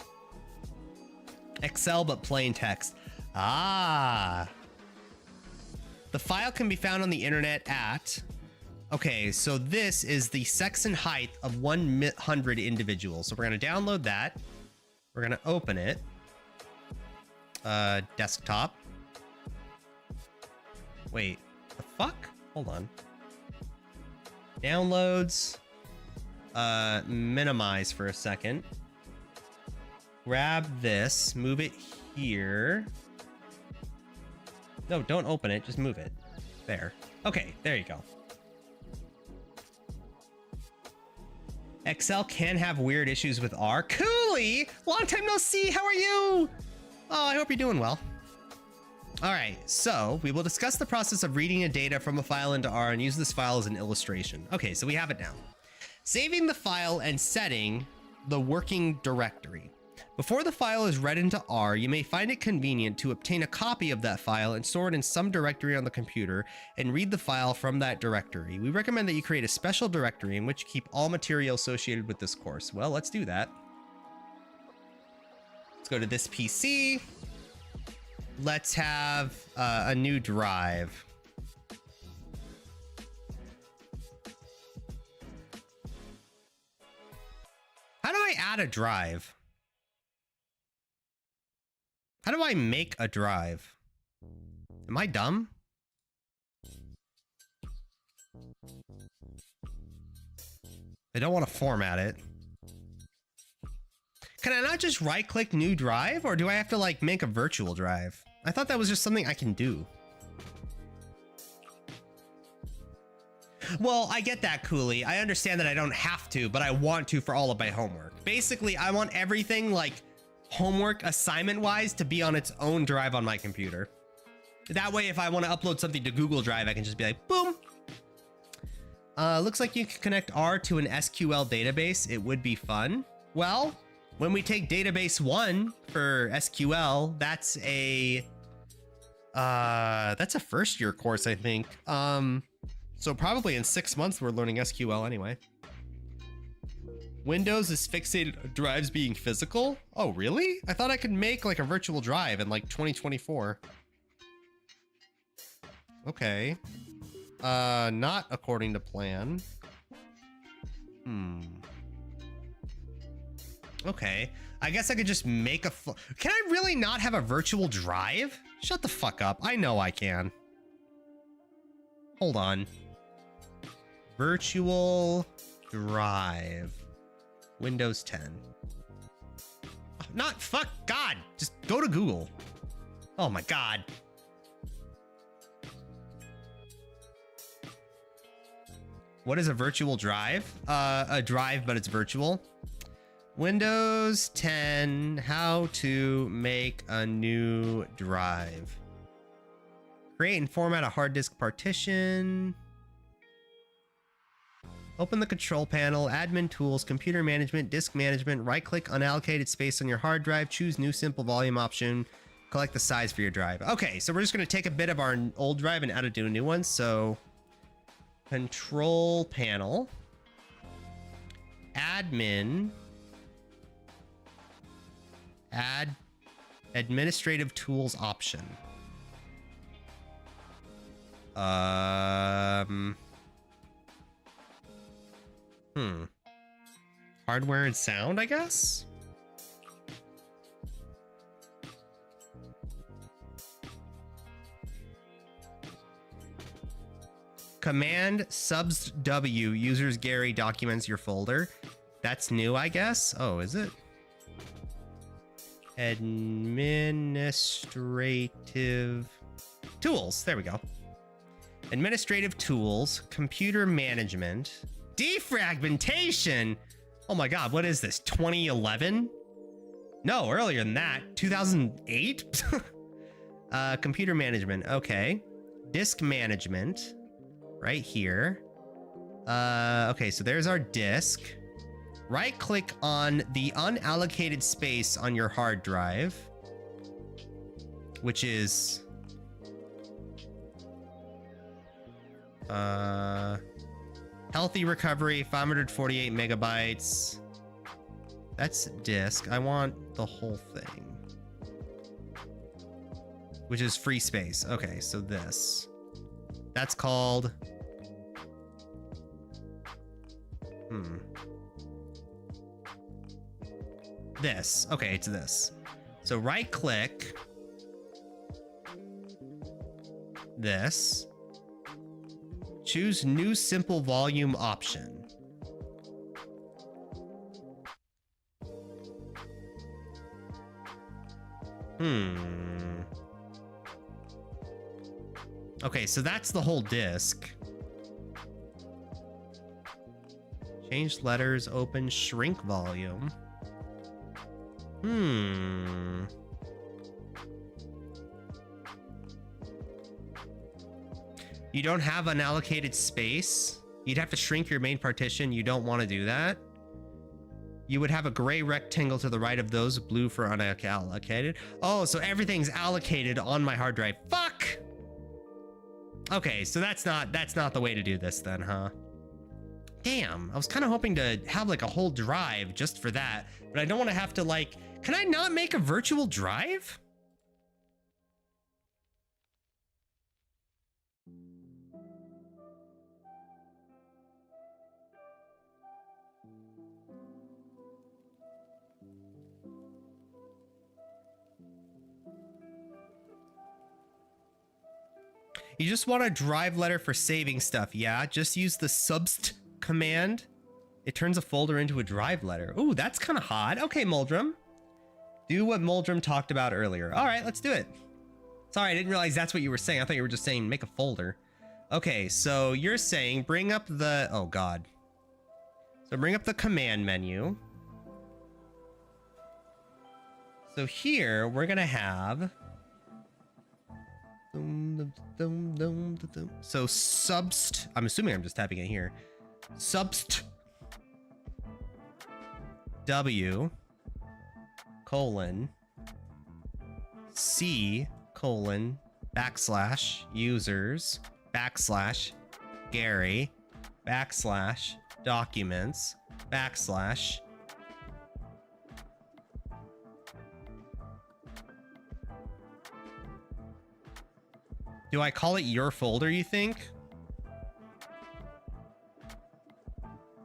Excel, but plain text. Ah. The file can be found on the internet at... Okay, so this is the sex and height of 100 individuals. So we're going to download that. We're going to open it. Desktop. Wait, the fuck? Hold on. Downloads. Minimize for a second. Grab this, move it here. No, don't open it, just move it. There. Okay, there you go. Excel can have weird issues with R. Cooley! Long time no see, how are you? Oh, I hope you're doing well. All right, so we will discuss the process of reading a data from a file into R and use this file as an illustration. Okay, so we have it now. Saving the file and setting the working directory. Before the file is read into R, you may find it convenient to obtain a copy of that file and store it in some directory on the computer and read the file from that directory. We recommend that you create a special directory in which you keep all material associated with this course. Well, let's do that. Let's go to this PC. Let's have a new drive. How do I add a drive? How do I make a drive? Am I dumb? I don't want to format it. Can I not just right-click new drive, or do I have to like make a virtual drive? I thought that was just something I can do. Well, I get that, Cooley. I understand that I don't have to, but I want to for all of my homework. Basically, I want everything like homework assignment-wise to be on its own drive on my computer. That way, if I want to upload something to Google Drive, I can just be like, boom. Looks like you can connect R to an SQL database. It would be fun. Well, when we take database 1 for SQL, that's a first year course, I think. So probably in 6 months, we're learning SQL anyway. Windows is fixated on drives being physical. Oh, really? I thought I could make like a virtual drive in like 2024. Okay. Not according to plan. Okay. I guess I could just make a... Can I really not have a virtual drive? Shut the fuck up. I know I can. Hold on. Virtual drive. Windows 10. Not fuck God. Just go to Google. Oh my God. What is a virtual drive? A drive, but it's virtual. Windows 10, how to make a new drive. Create and format a hard disk partition. Open the control panel, admin tools, computer management, disk management, right-click unallocated space on your hard drive, choose new simple volume option, collect the size for your drive. Okay, so we're just gonna take a bit of our old drive and add it to a new one. So control panel, admin, add administrative tools option. Hardware and sound, I guess? Command subs W users Gary documents your folder. That's new, I guess. Oh, is it? Administrative tools. There we go. Administrative tools, computer management, defragmentation. Oh my God, what is this? 2011? No, earlier than that. 2008? Computer management. Okay. Disk management. Right here. Okay, so there's our disk. Right click on the unallocated space on your hard drive, which is healthy recovery, 548 megabytes. That's disk. I want the whole thing, which is free space. Okay, so this. That's called... This. Okay, it's this. So right click. This. Choose new simple volume option. Okay, so that's the whole disk. Change letters, open, shrink volume. You don't have unallocated space. You'd have to shrink your main partition. You don't want to do that. You would have a gray rectangle to the right of those, blue for unallocated. Oh, so everything's allocated on my hard drive. Fuck! Okay, so that's not the way to do this then, huh? Damn, I was kind of hoping to have like a whole drive just for that, but I don't want to have to like, can I not make a virtual drive? You just want a drive letter for saving stuff. Yeah, just use the subst command. It turns a folder into a drive letter. Ooh, that's kind of hot. Okay, Moldrum. Do what Moldrum talked about earlier. All right, let's do it. Sorry, I didn't realize that's what you were saying. I thought you were just saying make a folder. Okay, so you're saying bring up the... Oh, God. So bring up the command menu. So here, we're going to have... So subst... I'm assuming I'm just typing it here. Subst... W... colon... C... colon... backslash... users... backslash... Gary... backslash... documents... backslash... Do I call it your folder, you think?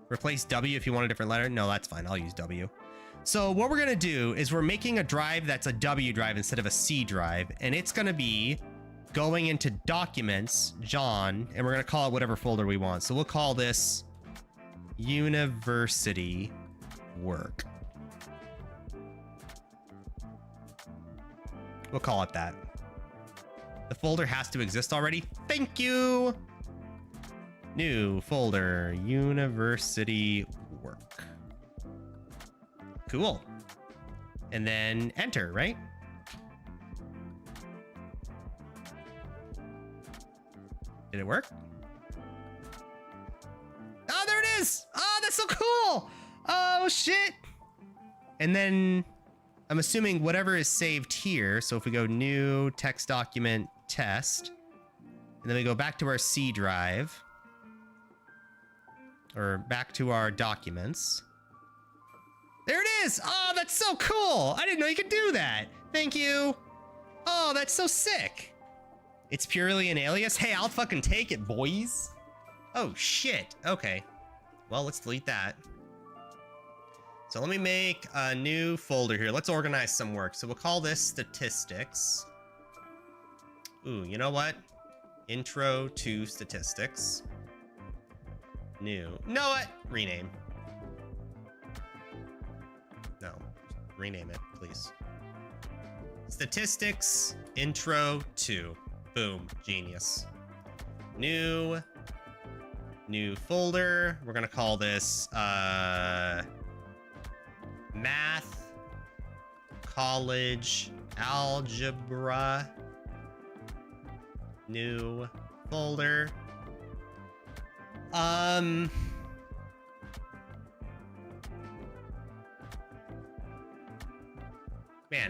Replace W if you want a different letter? No, that's fine. I'll use W. So what we're going to do is we're making a drive that's a W drive instead of a C drive. And it's going to be going into Documents, John, and we're going to call it whatever folder we want. So we'll call this University Work. We'll call it that. The folder has to exist already. Thank you. New folder, University Work. Cool. And then enter, right? Did it work? Oh, there it is. Oh, that's so cool. Oh, shit. And then I'm assuming whatever is saved here. So if we go new text document test, and then we go back to our C drive, or back to our documents. There it is. Oh, that's so cool. I didn't know you could do that. Thank you. Oh, that's so sick. It's purely an alias. Hey, I'll fucking take it, boys. Oh, shit. Okay. Well, let's delete that. So let me make a new folder here. Let's organize some work. So we'll call this statistics. Ooh, you know what? Intro to statistics. New. You know what? Rename. No. Rename it, please. Statistics intro to. Boom. Genius. New folder. We're gonna call this Math College Algebra. New folder. Man,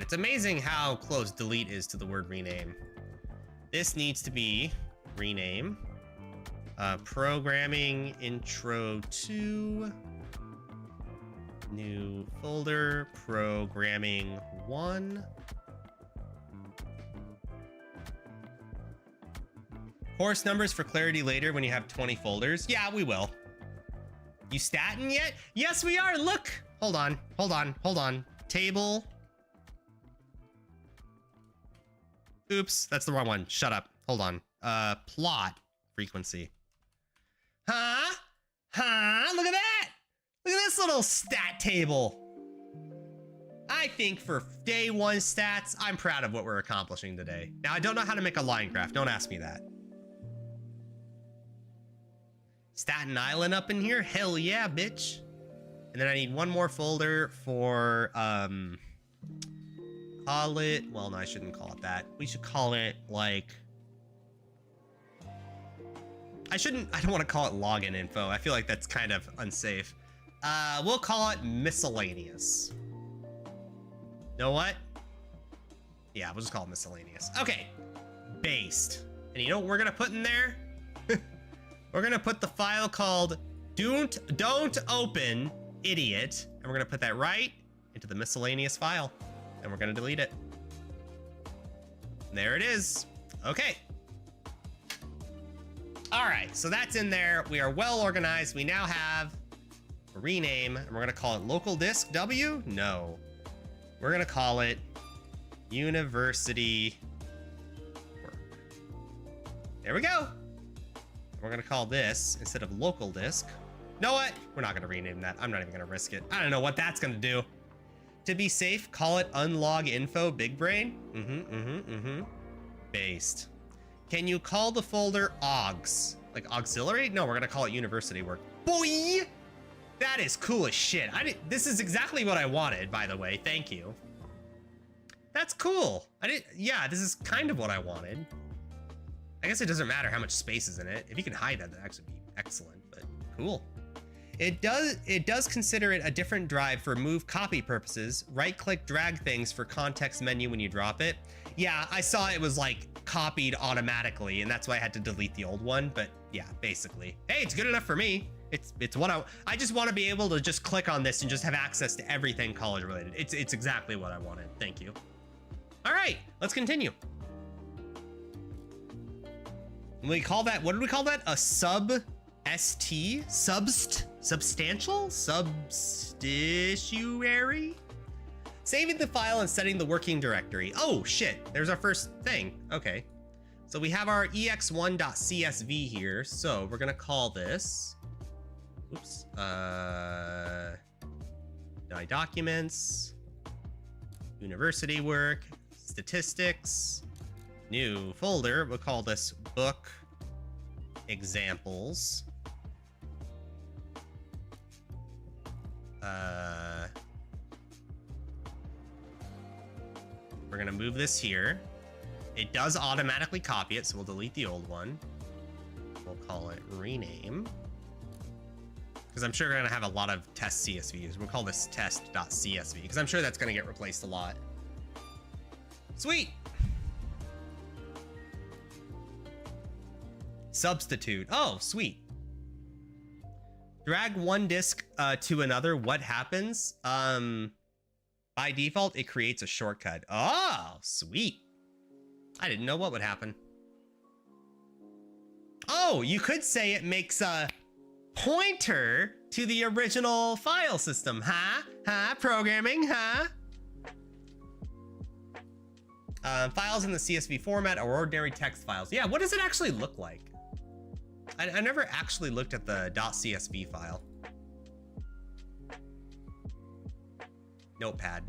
it's amazing how close delete is to the word rename. This needs to be rename. Programming intro to. New folder, programming 1. Course numbers for clarity later when you have 20 folders. Yeah, we will. You statin yet? Yes, we are. Look. Hold on. Table. Oops, that's the wrong one. Shut up. Hold on. Plot frequency. Huh? Look at that. Look at this little stat table. I think for day one stats, I'm proud of what we're accomplishing today. Now, I don't know how to make a line graph. Don't ask me that. Staten Island up in here? Hell yeah, bitch. And then I need one more folder for, call it, well, no, I shouldn't call it that. We should call it, like, I don't want to call it login info. I feel like that's kind of unsafe. We'll call it miscellaneous. Know what? Yeah, we'll just call it miscellaneous. Okay, based. And you know what we're gonna put in there? We're gonna put the file called don't open idiot, and we're gonna put that right into the miscellaneous file, and we're gonna delete it. And there it is. Okay. All right, so that's in there. We are well organized. We now have a rename, and we're gonna call it local disk W? No. We're gonna call it university work. There we go. We're gonna call this, instead of local disk, know what? We're not gonna rename that. I'm not even gonna risk it. I don't know what that's gonna do. To be safe, call it unlog info big brain. Based. Can you call the folder augs? Like auxiliary? No, we're gonna call it university work. Boy! That is cool as shit. This is exactly what I wanted, by the way. Thank you. That's cool. Yeah, this is kind of what I wanted. I guess it doesn't matter how much space is in it. If you can hide that, that'd actually be excellent, but cool. It does consider it a different drive for move copy purposes. Right-click drag things for context menu when you drop it. Yeah, I saw it was like copied automatically, and that's why I had to delete the old one, but yeah, basically. Hey, it's good enough for me. It's what I just want to be able to just click on this and just have access to everything college related. It's exactly what I wanted. Thank you. All right, let's continue. We call that, what did we call that? A sub-ST? Substantial? Substituary? Saving the file and setting the working directory. Oh shit, there's our first thing. Okay. So we have our ex1.csv here. So we're gonna call this, oops, documents, university work, statistics, new folder. We'll call this book examples. We're gonna move this here. It does automatically copy it, so we'll delete the old one. We'll call it rename, because I'm sure we're gonna have a lot of test CSVs. We'll call this test.csv, because I'm sure that's gonna get replaced a lot. Sweet. Substitute. Oh, sweet. Drag one disk to another. What happens? By default, it creates a shortcut. Oh, sweet. I didn't know what would happen. Oh, you could say it makes a pointer to the original file system. Huh? Huh? Programming? Huh? Files in the CSV format are ordinary text files. Yeah, what does it actually look like? I never actually looked at the .csv file. Notepad.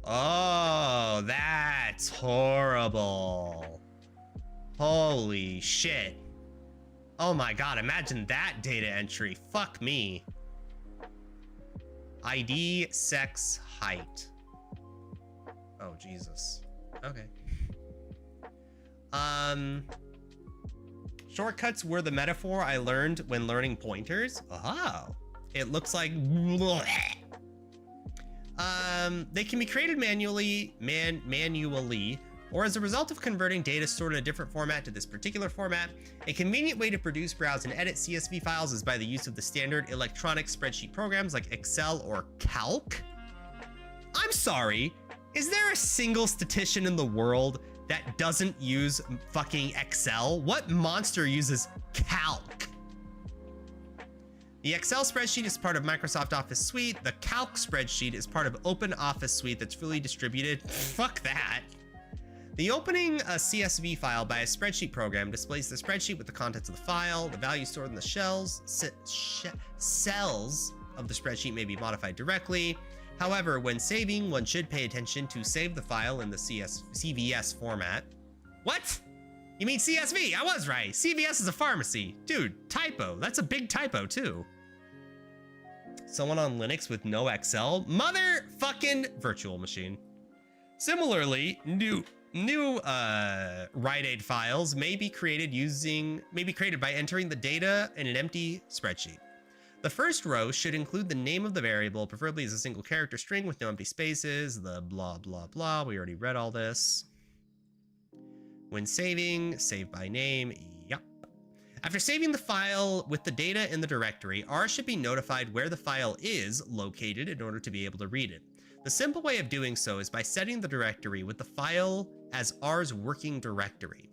Oh, that's horrible. Holy shit. Oh my god, imagine that data entry. Fuck me. ID, sex, height. Oh, Jesus. Okay. Shortcuts were the metaphor I learned when learning pointers. Oh, it looks like. They can be created manually, or as a result of converting data stored in a different format to this particular format. A convenient way to produce, browse, and edit CSV files is by the use of the standard electronic spreadsheet programs like Excel or Calc. I'm sorry, is there a single statistician in the world that doesn't use fucking Excel? What monster uses Calc? The Excel spreadsheet is part of Microsoft Office Suite. The Calc spreadsheet is part of Open Office Suite that's fully distributed. Fuck that. The opening a CSV file by a spreadsheet program displays the spreadsheet with the contents of the file. The value stored in the cells of the spreadsheet may be modified directly. However, when saving, one should pay attention to save the file in the CVS format. What? You mean CSV? I was right. CVS is a pharmacy. Dude, typo. That's a big typo too. Someone on Linux with no Excel? Motherfucking virtual machine. Similarly, New Rite Aid files may be created by entering the data in an empty spreadsheet. The first row should include the name of the variable, preferably as a single character string with no empty spaces, the blah, blah, blah. We already read all this. When saving, save by name. Yep. After saving the file with the data in the directory, R should be notified where the file is located in order to be able to read it. The simple way of doing so is by setting the directory with the file as R's working directory.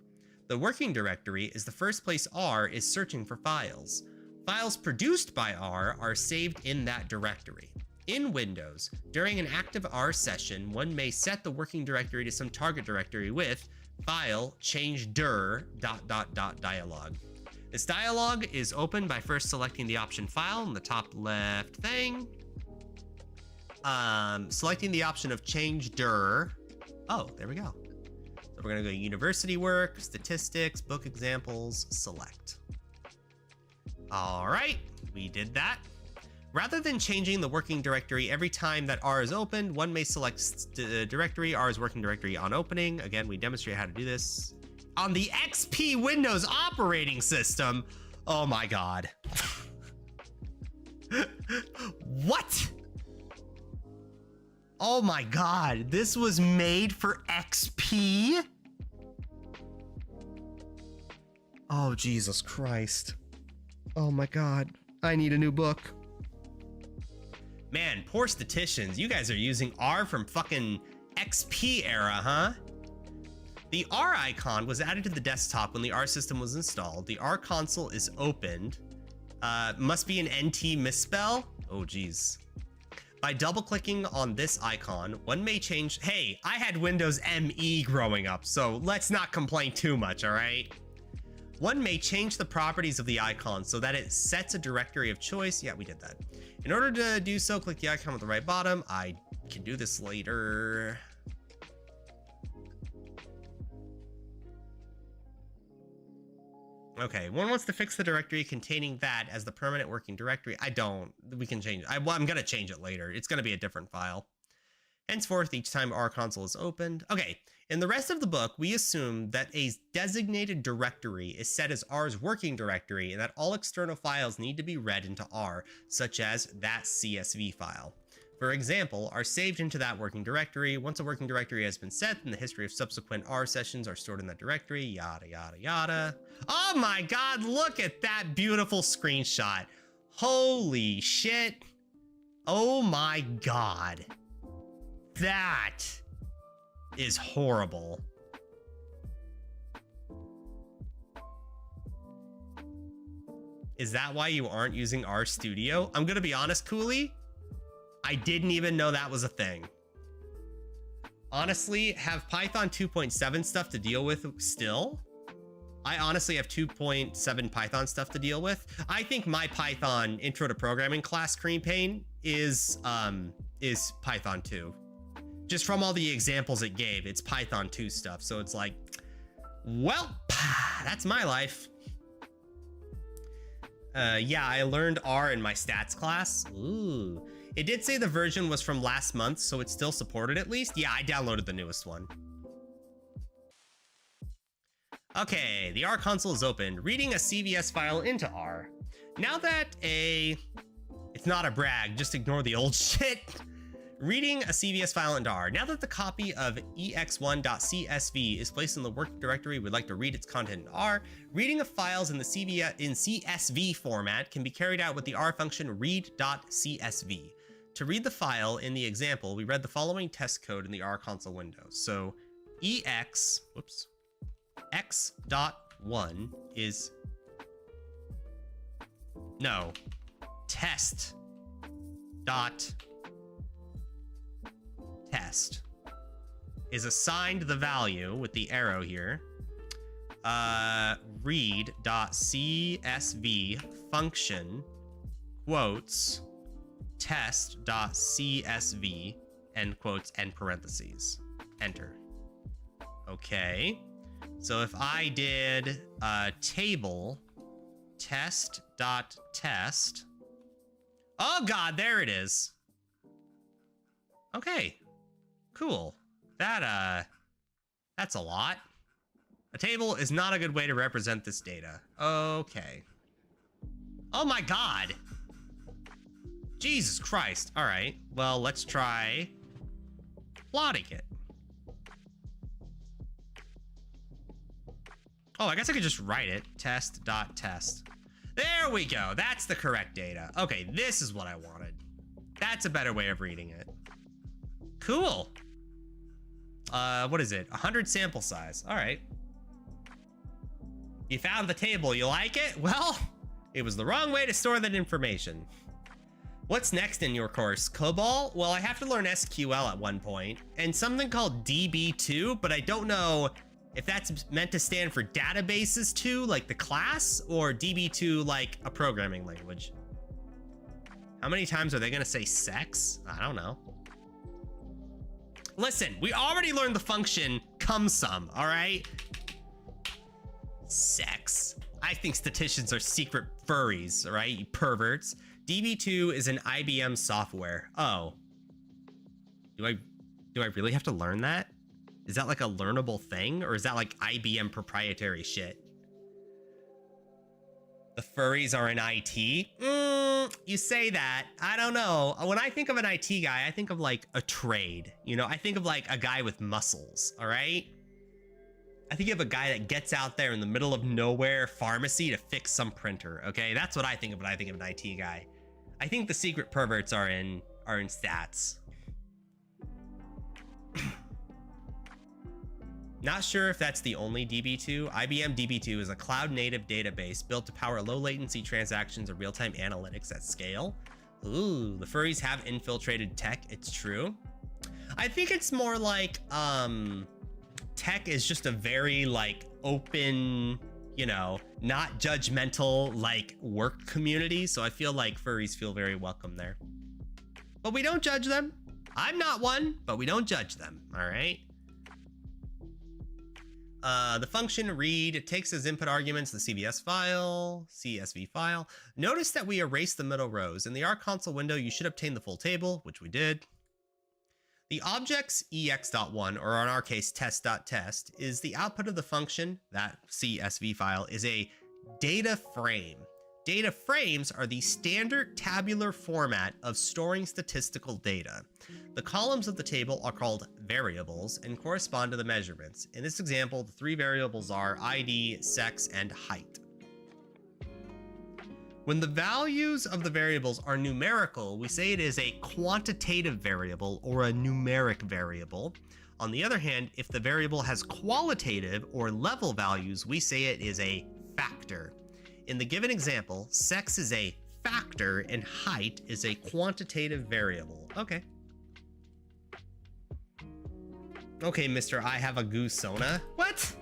The working directory is the first place R is searching for files. Files produced by R are saved in that directory. In Windows, during an active R session, one may set the working directory to some target directory with file change dir ... dialog. This dialog is opened by first selecting the option file in the top left thing. Selecting the option of change dir. Oh, there we go. So we're gonna go university work, statistics, book examples, select. All right, we did that. Rather than changing the working directory every time that R is opened, one may select directory, R's working directory on opening. Again, we demonstrate how to do this on the XP Windows operating system. Oh my God. What? Oh my God, this was made for XP? Oh, Jesus Christ. Oh my God, I need a new book. Man, poor statisticians, you guys are using R from fucking XP era, huh? The R icon was added to the desktop when the R system was installed. The R console is opened. Must be an NT misspell? Oh, geez. By double-clicking on this icon, one may change... Hey, I had Windows ME growing up, so let's not complain too much, all right? One may change the properties of the icon so that it sets a directory of choice. Yeah, we did that. In order to do so, click the icon at the right bottom. I can do this later. Okay, one wants to fix the directory containing that as the permanent working directory. I don't. We can change it. I'm going to change it later. It's going to be a different file. Henceforth, each time R console is opened. Okay, in the rest of the book, we assume that a designated directory is set as R's working directory and that all external files need to be read into R, such as that CSV file. For example, are saved into that working directory. Once a working directory has been set, then the history of subsequent R sessions are stored in that directory, yada, yada, yada. Oh my God, look at that beautiful screenshot. Holy shit. Oh my God. That is horrible. Is that why you aren't using RStudio? I'm gonna be honest, Cooley. I didn't even know that was a thing. Honestly, have Python 2.7 stuff to deal with still? I honestly have 2.7 Python stuff to deal with. I think my Python Intro to Programming class screen pane is Python 2. Just from all the examples it gave, it's Python 2 stuff. So it's like, well, that's my life. Yeah, I learned R in my stats class. Ooh. It did say the version was from last month, so it's still supported at least. Yeah, I downloaded the newest one. Okay, the R console is opened. Reading a CVS file into R. Now that it's not a brag, just ignore the old shit. Reading a CVS file into R. Now that the copy of ex1.csv is placed in the working directory, we'd like to read its content in R. Reading of files in the CSV format can be carried out with the R function read.csv. To read the file in the example, we read the following test code in the R console window. So x.1 is test is assigned the value with the arrow here. Read.csv function quotes test.csv end quotes and parentheses. Enter. Okay. So if I did table test.test. Oh God, there it is. Okay. Cool. That That's a lot. A table is not a good way to represent this data. Okay. Oh my god. Jesus Christ. All right. Well, let's try plotting it. Oh, I guess I could just write it. Test.test. There we go. That's the correct data. Okay, this is what I wanted. That's a better way of reading it. Cool. What is it? 100 sample size. All right. You found the table. You like it? Well, it was the wrong way to store that information. What's next in your course? COBOL? Well, I have to learn SQL at one point, and something called DB2, but I don't know if that's meant to stand for databases 2, like the class, or DB2, like a programming language. How many times are they gonna say sex? I don't know. Listen, we already learned the function CumSum, all right? Sex. I think statisticians are secret furries, all right, you perverts. DB2 is an IBM software. Oh. Do I really have to learn that? Is that like a learnable thing, or is that like IBM proprietary shit? The furries are in IT? You say that. I don't know. When I think of an IT guy, I think of like a trade. You know, I think of like a guy with muscles, all right? I think of a guy that gets out there in the middle of nowhere pharmacy to fix some printer, okay? That's what I think of when I think of an IT guy. I think the secret perverts are in stats. Not sure if that's the only DB2. IBM DB2 is a cloud-native database built to power low-latency transactions and real-time analytics at scale. Ooh, the furries have infiltrated tech, it's true. I think it's more like, tech is just a very, like, open, you know, not judgmental, like, work community, so I feel like furries feel very welcome there. But we don't judge them. I'm not one, but we don't judge them, all right? The function read takes as input arguments the CSV file. Notice that we erased the middle rows. In the R console window, you should obtain the full table, which we did. The objects ex.1, or in our case, test.test, is the output of the function. That CSV file is a data frame. Data frames are the standard tabular format of storing statistical data. The columns of the table are called variables and correspond to the measurements. In this example, the three variables are ID, sex, and height. When the values of the variables are numerical, we say it is a quantitative variable or a numeric variable. On the other hand, if the variable has qualitative or level values, we say it is a factor. In the given example, sex is a factor and height is a quantitative variable. Okay. Okay, Mr. I have a goo sona. What?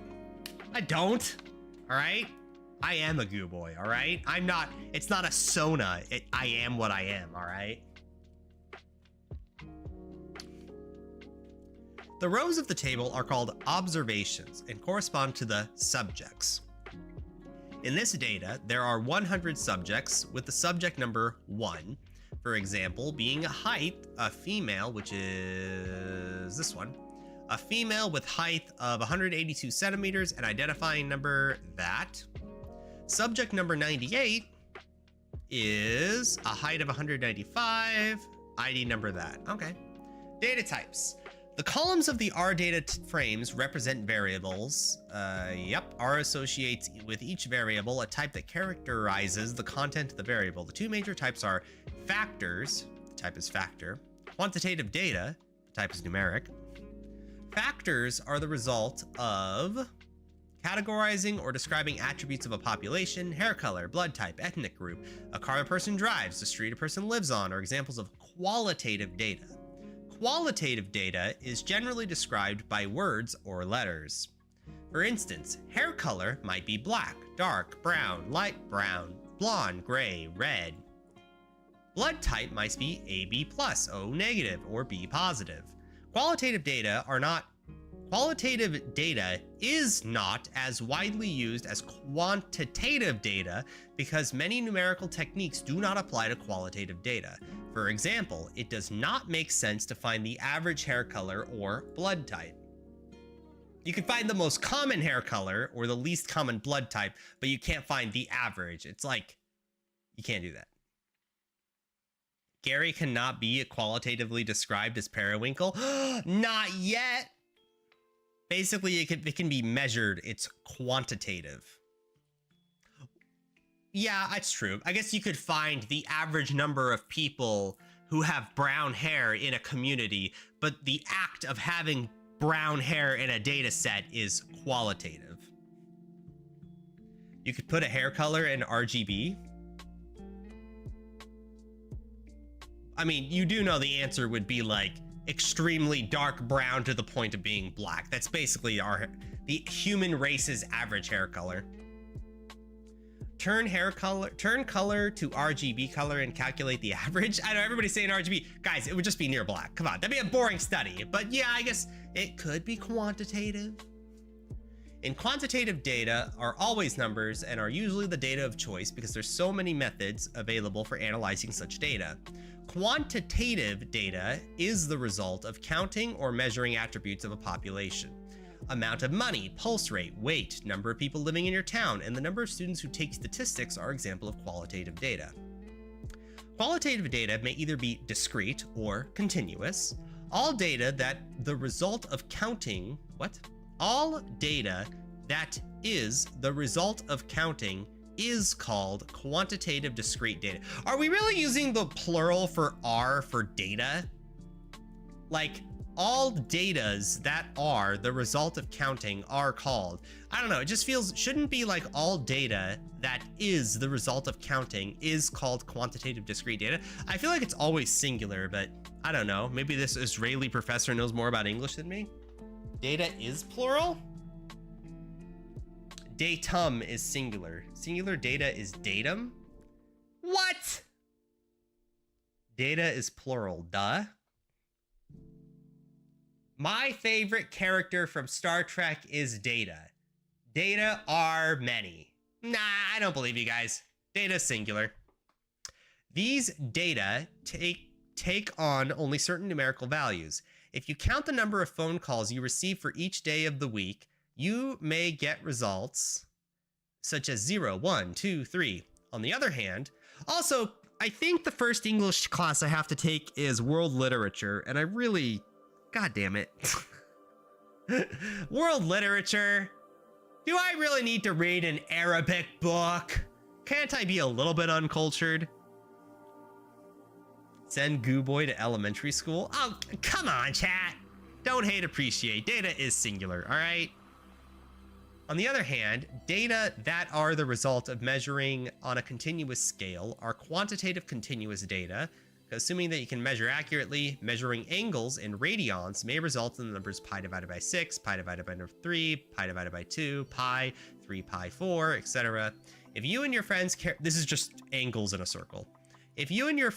I don't. All right. I am a goo boy. All right. I'm not. It's not a sona. I am what I am. All right. The rows of the table are called observations and correspond to the subjects. In this data, there are 100 subjects with the subject number 1. For example, being a height, a female, which is this one, a female with height of 182 centimeters and identifying number that. Subject number 98 is a height of 195, ID number that. Okay. Data types. The columns of the R data frames represent variables. R associates with each variable a type that characterizes the content of the variable. The two major types are factors, the type is factor, quantitative data, the type is numeric. Factors are the result of categorizing or describing attributes of a population, hair color, blood type, ethnic group, a car a person drives, the street a person lives on, are examples of qualitative data. Qualitative data is generally described by words or letters. For instance, hair color might be black, dark, brown, light brown, blonde, gray, red. Blood type might be AB+, O negative, or B positive. Qualitative data is not as widely used as quantitative data because many numerical techniques do not apply to qualitative data. For example, it does not make sense to find the average hair color or blood type. You can find the most common hair color or the least common blood type, but you can't find the average. It's like, you can't do that. Gary cannot be qualitatively described as periwinkle. Not yet. Basically, it can be measured. It's quantitative. Yeah, that's true. I guess you could find the average number of people who have brown hair in a community, but the act of having brown hair in a data set is qualitative. You could put a hair color in RGB. I mean, you do know the answer would be like extremely dark brown to the point of being black. That's basically the human race's average hair color. Turn color to RGB color and calculate the average. I know everybody's saying RGB. Guys, it would just be near black. Come on, that'd be a boring study. But yeah, I guess it could be quantitative. In quantitative data are always numbers and are usually the data of choice because there's so many methods available for analyzing such data. Quantitative data is the result of counting or measuring attributes of a population. Amount of money, pulse rate, weight, number of people living in your town, and the number of students who take statistics are examples of qualitative data. Qualitative data may either be discrete or continuous. All data that the result of counting, All data that is the result of counting is called quantitative discrete data. Are we really using the plural for R for data? Like, all datas that are the result of counting are called. I don't know, it just feels, shouldn't be like all data that is the result of counting is called quantitative discrete data. I feel like it's always singular, but I don't know. Maybe this Israeli professor knows more about English than me. Data is plural? Datum is singular. Singular data is datum? What? Data is plural, duh. My favorite character from Star Trek is Data. Data are many. Nah, I don't believe you guys. Data is singular. These data take on only certain numerical values. If you count the number of phone calls you receive for each day of the week, you may get results such as 0, 1, 2, 3. On the other hand, also, I think the first English class I have to take is world literature, and I really, god damn it. World literature? Do I really need to read an Arabic book? Can't I be a little bit uncultured? Send Goo Boy to elementary school? Oh, come on, chat. Don't hate, appreciate. Data is singular, all right? On the other hand, data that are the result of measuring on a continuous scale are quantitative continuous data. Assuming that you can measure accurately, measuring angles in radians may result in the numbers pi divided by 6, pi divided by 3, pi divided by 2, pi, 3 pi 4, etc. If you and your friends care, this is just angles in a circle. If you and your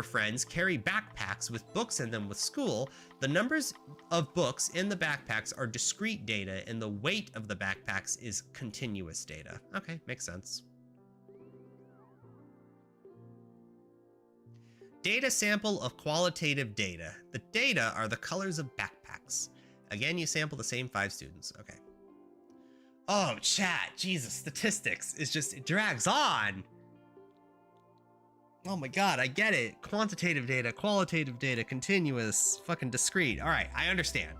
friends carry backpacks with books in them with school, the numbers of books in the backpacks are discrete data and the weight of the backpacks is continuous data. Okay, makes sense. Data sample of qualitative data. The data are the colors of backpacks. Again, you sample the same 5 students. Okay. Oh, chat, Jesus, statistics is just, it drags on. Oh my god, I get it. Quantitative data, qualitative data, continuous, fucking discrete. All right, I understand.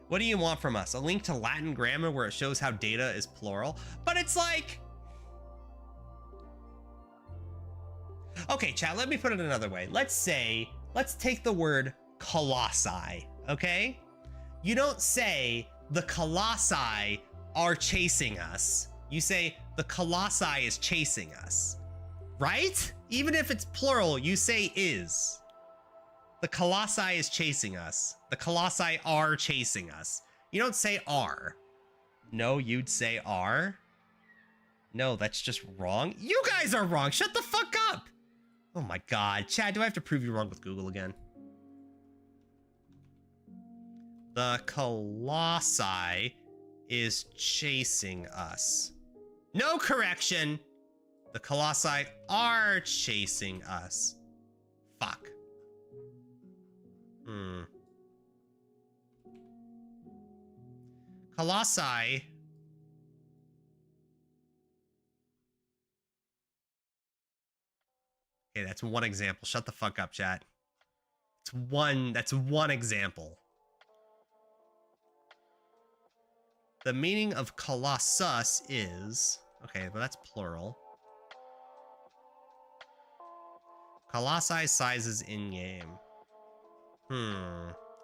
What do you want from us? A link to Latin grammar where it shows how data is plural? But it's like... Okay, chat, let me put it another way. Let's take the word colossi, okay? You don't say the colossi are chasing us. You say the colossi is chasing us, right? Even if it's plural, you say is. The colossi is chasing us. The colossi are chasing us. You don't say are. No, you'd say are. No, that's just wrong. You guys are wrong. Shut the fuck up. Oh my god. Chad, do I have to prove you wrong with Google again? The colossi is chasing us. No correction. The colossi are chasing us. Fuck. Colossi. Okay, that's one example. Shut the fuck up, chat. That's one example. The meaning of colossus is, okay, well that's plural. Colossi sizes in game.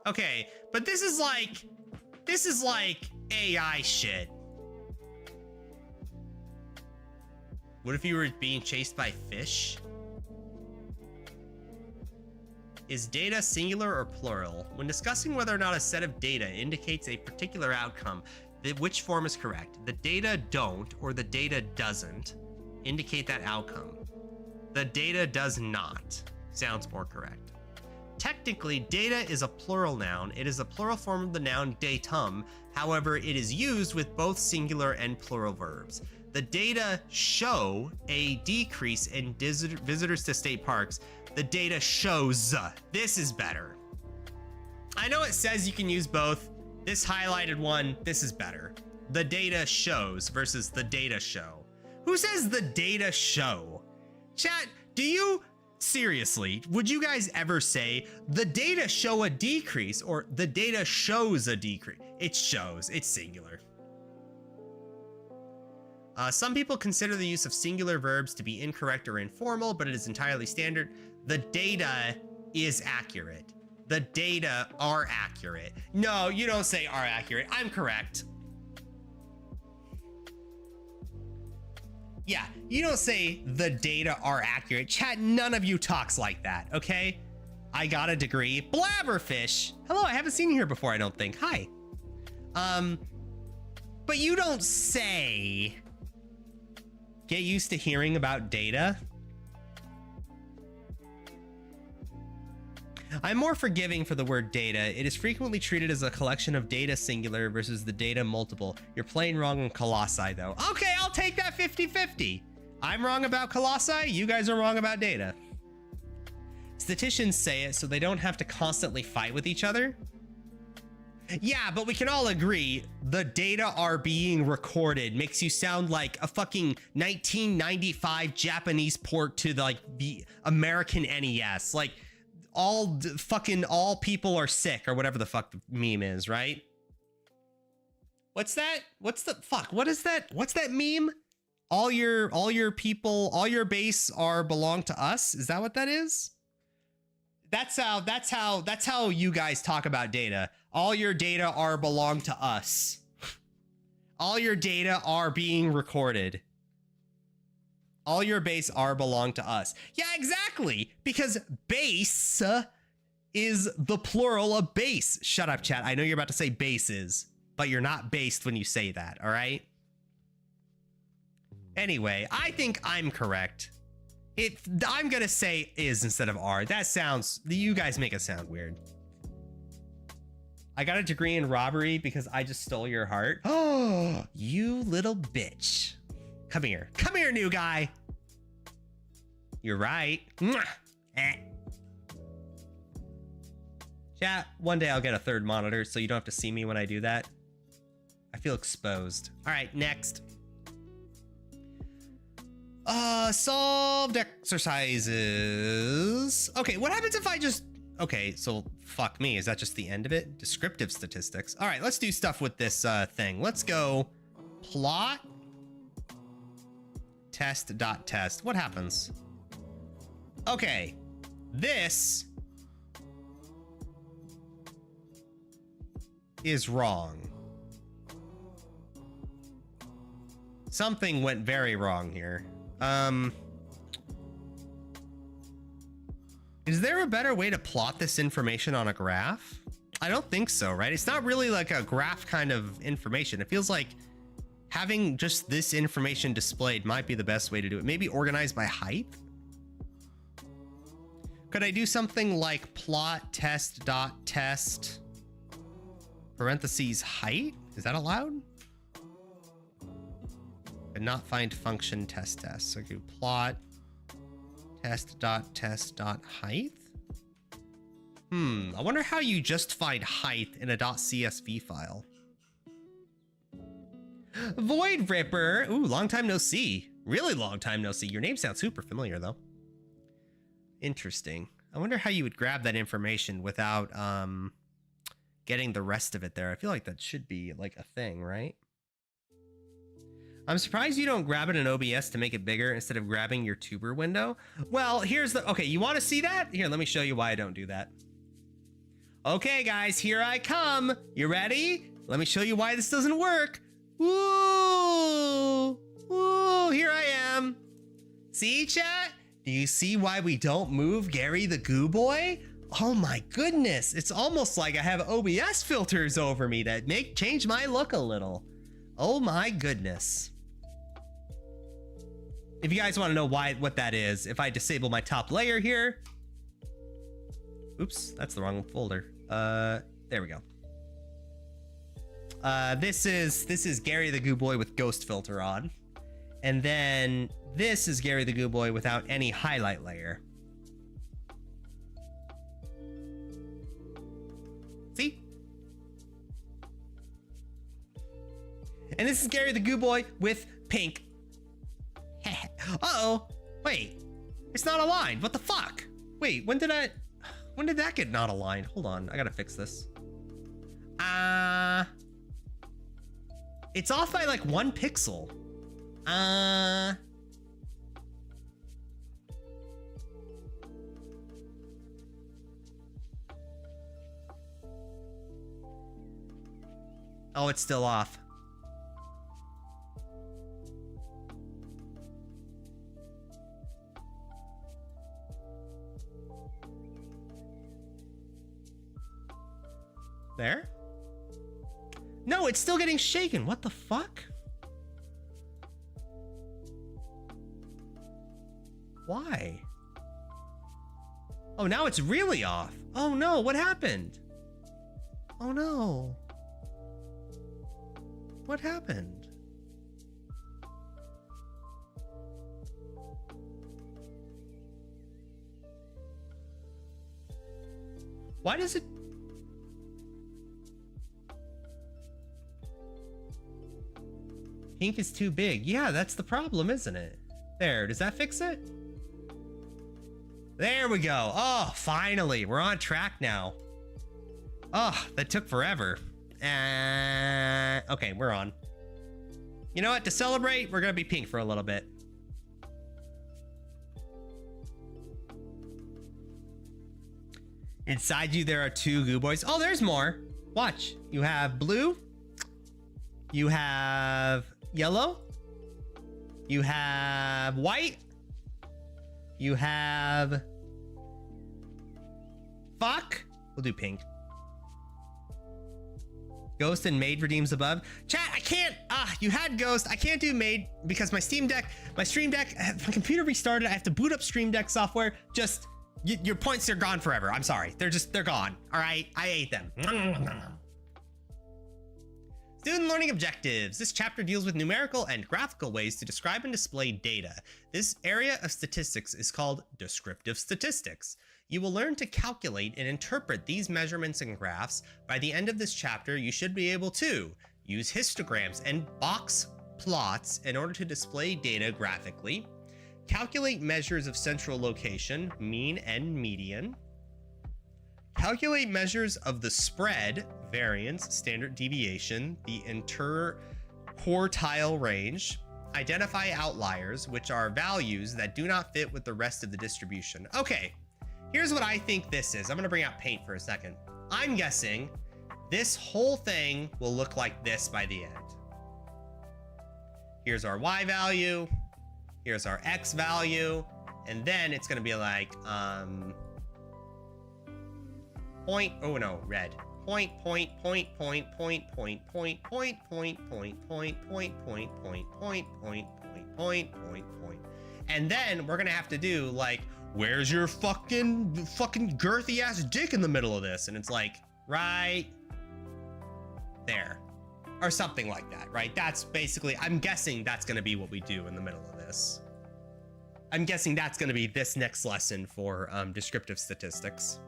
Okay, but this is like AI shit. What if you were being chased by fish? Is data singular or plural? When discussing whether or not a set of data indicates a particular outcome, which form is correct? The data don't or the data doesn't indicate that outcome. The data does not sounds more correct. Technically, data is a plural noun. It is a plural form of the noun datum. However, it is used with both singular and plural verbs. The data show a decrease in visitors to state parks. The data shows. This is better. I know it says you can use both. This highlighted one, this is better. The data shows versus the data show. Who says the data show? Chat, do you, seriously, would you guys ever say the data show a decrease or the data shows a decrease? It shows, it's singular. Some people consider the use of singular verbs to be incorrect or informal, but it is entirely standard. The data is accurate. The data are accurate. No, you don't say are accurate. I'm correct. Yeah, you don't say the data are accurate. Chat, none of you talks like that, okay? I got a degree. Blabberfish. Hello, I haven't seen you here before, I don't think. Hi. But you don't say, get used to hearing about data. I'm more forgiving for the word data. It is frequently treated as a collection of data singular versus the data multiple. You're playing wrong on colossi though. Okay, I'll take that 50-50. I'm wrong about colossi, you guys are wrong about data. Statisticians say it so they don't have to constantly fight with each other. Yeah, but we can all agree the data are being recorded makes you sound like a fucking 1995 Japanese port to the American NES. Like, all people are sick or whatever the fuck the meme is, right? What's that? What's the fuck? What is that? What's that meme? All your people, all your base are belong to us. Is that what that is? That's how you guys talk about data. All your data are belong to us. All your data are being recorded. All your base are belong to us. Yeah, exactly. Because base is the plural of base. Shut up, chat. I know you're about to say bases, but you're not based when you say that, all right? Anyway, I think I'm correct. I'm gonna say is instead of are. That sounds, you guys make it sound weird. I got a degree in robbery because I just stole your heart. Oh, you little bitch. Come here. Come here, new guy. You're right. Chat, one day I'll get a third monitor so you don't have to see me when I do that. I feel exposed. All right, next. Solved exercises. Okay, what happens if I just... Okay, so fuck me. Is that just the end of it? Descriptive statistics. All right, let's do stuff with this thing. Let's go plot test.test. What happens? Okay, this is wrong. Something went very wrong here. Is there a better way to plot this information on a graph? I don't think so, right? It's not really like a graph kind of information. It feels like having just this information displayed might be the best way to do it. Maybe organized by height? Could I do something like plot test.test parentheses height? Is that allowed? Could not find function test. So I do plot test.test.height. I wonder how you just find height in a .csv file. Void Ripper. Ooh, long time no see. Really long time no see. Your name sounds super familiar, though. Interesting. I wonder how you would grab that information without getting the rest of it there. I feel like that should be like a thing, right? I'm surprised you don't grab it in OBS to make it bigger instead of grabbing your tuber window. Well, here's the... Okay, you want to see that? Here, let me show you why I don't do that. Okay, guys, here I come. You ready? Let me show you why this doesn't work. Woo! Woo! Here I am. See, chat? Do you see why we don't move Gary the Goo Boy? Oh my goodness. It's almost like I have OBS filters over me that change my look a little. Oh my goodness. If you guys want to know what that is, if I disable my top layer here. Oops, that's the wrong folder. There we go. This is Gary the Goo Boy with ghost filter on. And then this is Gary the Goo Boy without any highlight layer. See? And this is Gary the Goo Boy with pink. Uh-oh. Wait. It's not aligned. What the fuck? Wait, when did that get not aligned? Hold on. I gotta fix this. It's off by like 1 pixel. Oh, it's still off. There? No, it's still getting shaken. What the fuck? Why? Oh, now it's really off. Oh no, what happened? Oh no. What happened? Why does it... Pink is too big. Yeah, that's the problem, isn't it? There, does that fix it? There we go. Oh, finally, we're on track now. Oh, that took forever. Okay, we're on. You know what? To celebrate, we're gonna be pink for a little bit. Inside you, there are 2 Goo Boys. Oh, there's more. Watch. You have blue. You have yellow. You have white. You have... Fuck. We'll do pink. Ghost and Maid redeems above. Chat, I can't. You had Ghost. I can't do Maid because my Stream Deck, my computer restarted. I have to boot up Stream Deck software. Just, your points are gone forever. I'm sorry. They're gone. All right. I ate them. Student learning objectives. This chapter deals with numerical and graphical ways to describe and display data. This area of statistics is called descriptive statistics. You will learn to calculate and interpret these measurements and graphs. By the end of this chapter, you should be able to use histograms and box plots in order to display data graphically, calculate measures of central location, mean and median, calculate measures of the spread, variance, standard deviation, the interquartile range, identify outliers, which are values that do not fit with the rest of the distribution. Okay, here's what I think this is. I'm gonna bring out paint for a second. I'm guessing this whole thing will look like this by the end. Here's our Y value, here's our X value, and then it's gonna be like, red. Point, and then we're gonna have to do like, where's your fucking girthy ass dick in the middle of this? And it's like, right there, or something like that, right? That's basically, I'm guessing that's gonna be what we do in the middle of this. I'm guessing that's gonna be this next lesson for descriptive statistics.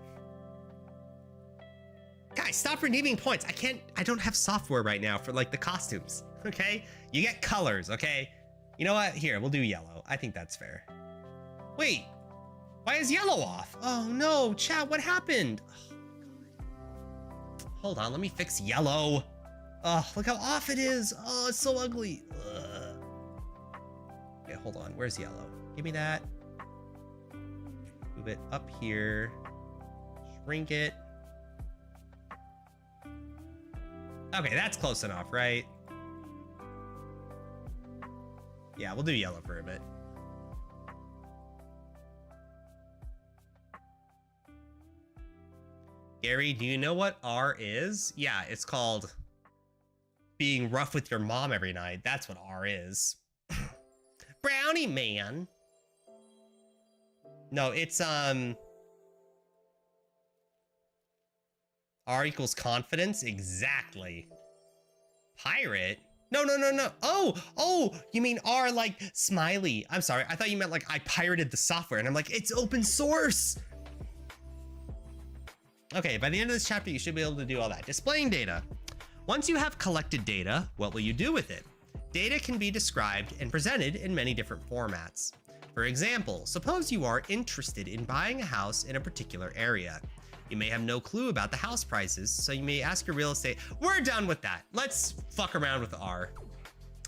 Guys, stop redeeming points. I don't have software right now for like the costumes, okay? You get colors, okay? You know what? Here, we'll do yellow. I think that's fair. Wait, why is yellow off? Oh no, chat, what happened? Oh, hold on, let me fix yellow. Oh, look how off it is. Oh, it's so ugly. Ugh. Okay, hold on, where's yellow? Give me that. Move it up here. Shrink it. Okay, that's close enough, right? Yeah, we'll do yellow for a bit. Gary, do you know what R is? Yeah, it's called being rough with your mom every night. That's what R is. Brownie man. No, it's R equals confidence. Exactly. Pirate? No. Oh, you mean R like smiley. I'm sorry. I thought you meant like I pirated the software and I'm like, it's open source. Okay, by the end of this chapter, you should be able to do all that. Displaying data. Once you have collected data, what will you do with it? Data can be described and presented in many different formats. For example, suppose you are interested in buying a house in a particular area. You may have no clue about the house prices, so you may ask your real estate. We're done with that. Let's fuck around with R.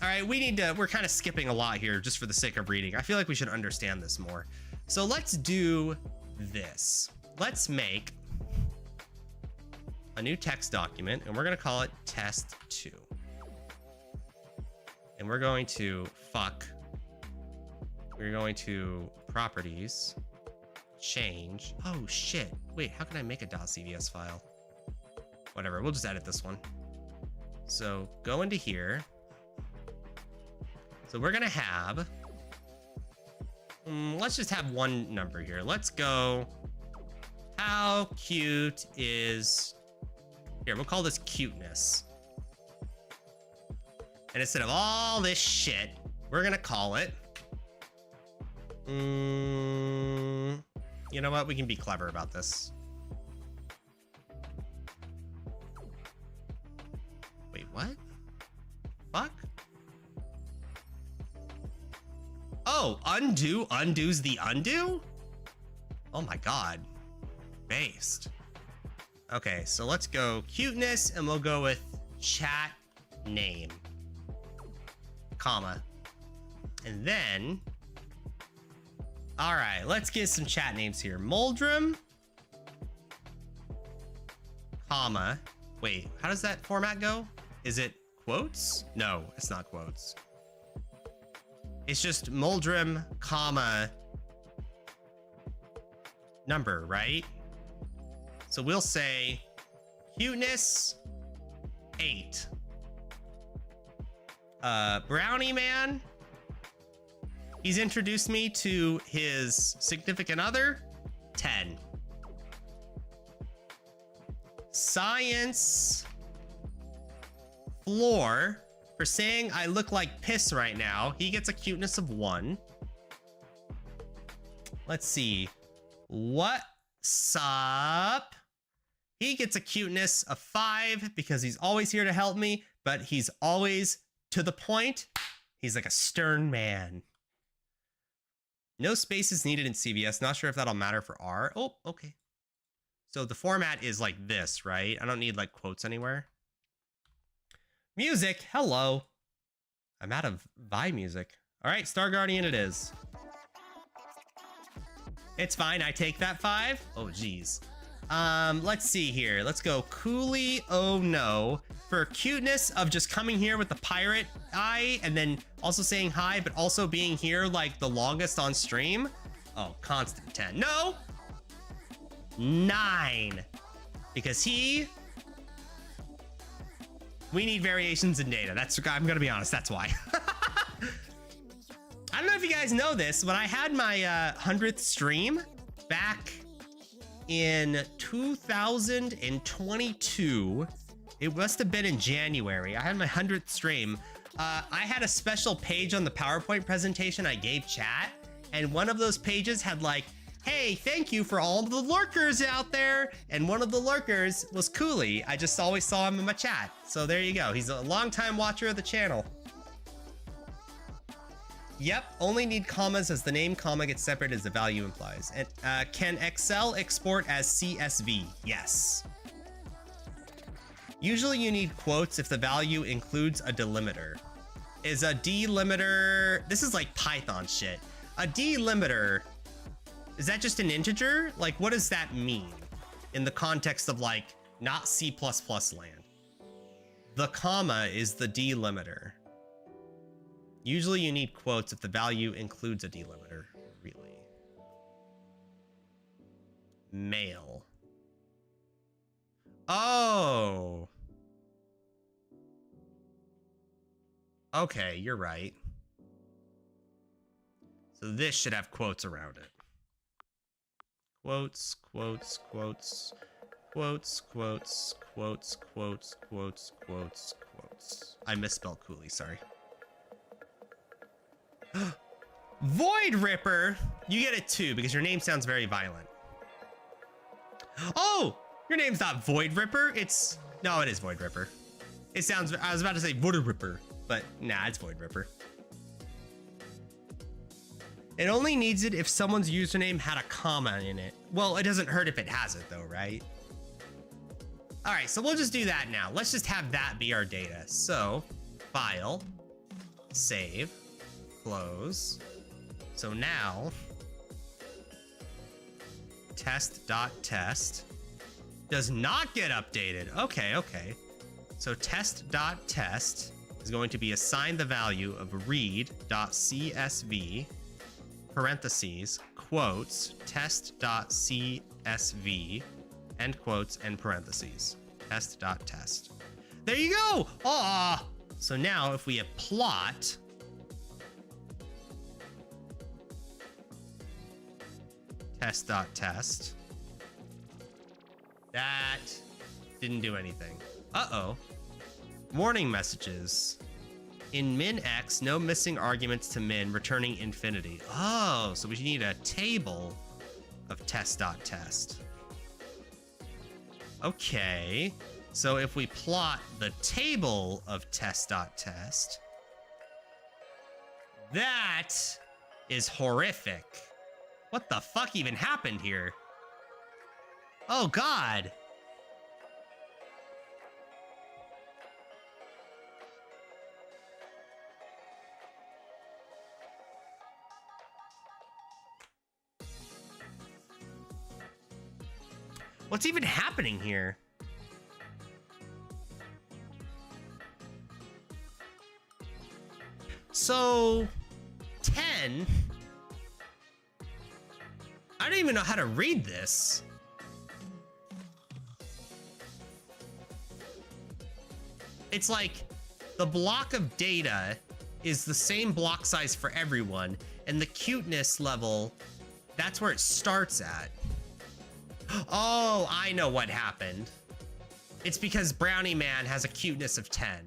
All right, we're kind of skipping a lot here just for the sake of reading. I feel like we should understand this more. So let's do this. Let's make a new text document, and we're gonna call it test2. And we're going to properties, change. Oh shit, wait, how can I make a .cvs file? Whatever, we'll just edit this one. So go into here. So we're gonna have, let's just have one number here. Let's go, how cute is, here, we'll call this cuteness. And instead of all this shit, we're gonna call it, you know what? We can be clever about this. Wait, what? Fuck? Oh, undo? Undo's the undo? Oh my God. Based. Okay, so let's go cuteness and we'll go with chat name, comma. And then, all right, let's get some chat names here. Moldrum, comma. Wait, how does that format go? Is it quotes? No, it's not quotes. It's just Moldrum, comma, number, right? So we'll say cuteness 8. Brownie man, he's introduced me to his significant other, 10. Science floor, for saying I look like piss right now, he gets a cuteness of 1. Let's see. What's up? He gets a cuteness of 5 because he's always here to help me, but he's always to the point. He's like a stern man. No spaces needed in CVS. Not sure if that'll matter for R. Oh, okay. So the format is like this, right? I don't need like quotes anywhere. Music, hello. I'm out of Vi music. All right, Star Guardian it is. It's fine, I take that 5. Oh, geez. Let's see here. Let's go Cooley, oh no. For cuteness of just coming here with the pirate eye and then also saying hi, but also being here like the longest on stream. Oh, constant 10. No! 9. Because we need variations in data. I'm gonna be honest, that's why. I don't know if you guys know this, when I had my 100th stream back in 2022, it must have been in January. I had my 100th stream. I had a special page on the PowerPoint presentation I gave chat, and one of those pages had like hey, thank you for all the lurkers out there. And one of the lurkers was Cooley. I just always saw him in my chat. So there you go. He's a longtime watcher of the channel. Yep, only need commas as the name comma gets separated as the value implies. And can Excel export as CSV? Yes. Usually you need quotes if the value includes a delimiter. Is a delimiter, this is like Python shit. A delimiter, is that just an integer? Like, what does that mean in the context of like not C++ land? The comma is the delimiter. Usually you need quotes if the value includes a delimiter, really. Mail. Oh. Okay, you're right. So this should have quotes around it. Quotes, quotes, quotes, quotes, quotes, quotes, quotes, quotes, quotes, quotes. I misspelled Cooley, sorry. Void Ripper! You get it too, because your name sounds very violent. Oh! Your name's not Void Ripper, it's... No, it is Void Ripper. It sounds... I was about to say Void Ripper, but nah, it's Void Ripper. It only needs it if someone's username had a comma in it. Well, it doesn't hurt if it has it though, right? All right, so we'll just do that now. Let's just have that be our data. So, file, save, close. So now, test.test does not get updated. Okay, okay. So test.test is going to be assigned the value of read.csv, parentheses, quotes, test.csv, end quotes, and parentheses, test.test. There you go! Ah! So now if we plot test.test, that didn't do anything. Uh-oh. Warning messages. In min-x, no missing arguments to min, returning infinity. Oh, so we need a table of test.test. Okay, so if we plot the table of test.test, that is horrific. What the fuck even happened here? Oh God. What's even happening here? So, 10. I don't even know how to read this. It's like the block of data is the same block size for everyone, and the cuteness level, that's where it starts at. Oh, I know what happened. It's because Brownie Man has a cuteness of 10.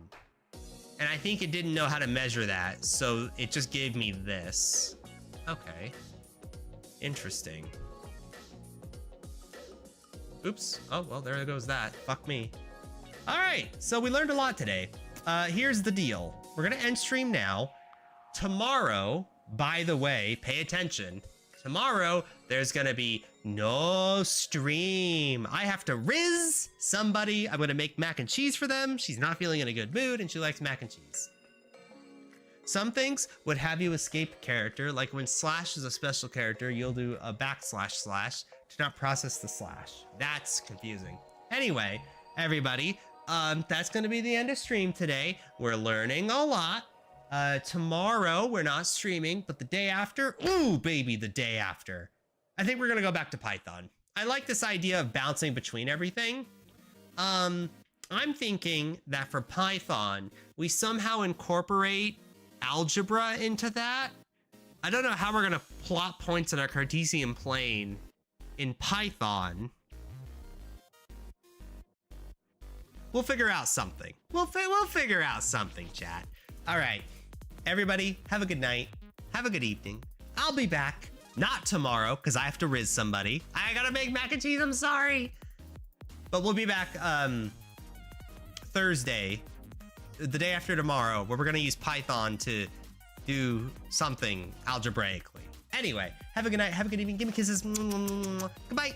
And I think it didn't know how to measure that, so it just gave me this. Okay. Interesting. Oops. Oh, well, there goes that. Fuck me. All right, so we learned a lot today. Here's the deal. We're gonna end stream now. Tomorrow, by the way, pay attention. Tomorrow, there's gonna be no stream. I have to riz somebody. I'm gonna make mac and cheese for them. She's not feeling in a good mood and she likes mac and cheese. Some things would have you escape character, like when slash is a special character, you'll do a // to not process the slash. That's confusing. Anyway, everybody, that's gonna be the end of stream today. We're learning a lot. Tomorrow we're not streaming, but the day after, ooh, baby, the day after. I think we're gonna go back to Python. I like this idea of bouncing between everything. I'm thinking that for Python, we somehow incorporate algebra into that. I don't know how we're gonna plot points in our Cartesian plane in Python. We'll figure out something. We'll figure out something, chat. All right, everybody, have a good night. Have a good evening. I'll be back Not tomorrow, because I have to riz somebody. I gotta make mac and cheese, I'm sorry. But we'll be back Thursday, the day after tomorrow, where we're gonna use Python to do something algebraically. Anyway, have a good night, have a good evening, give me kisses. Goodbye.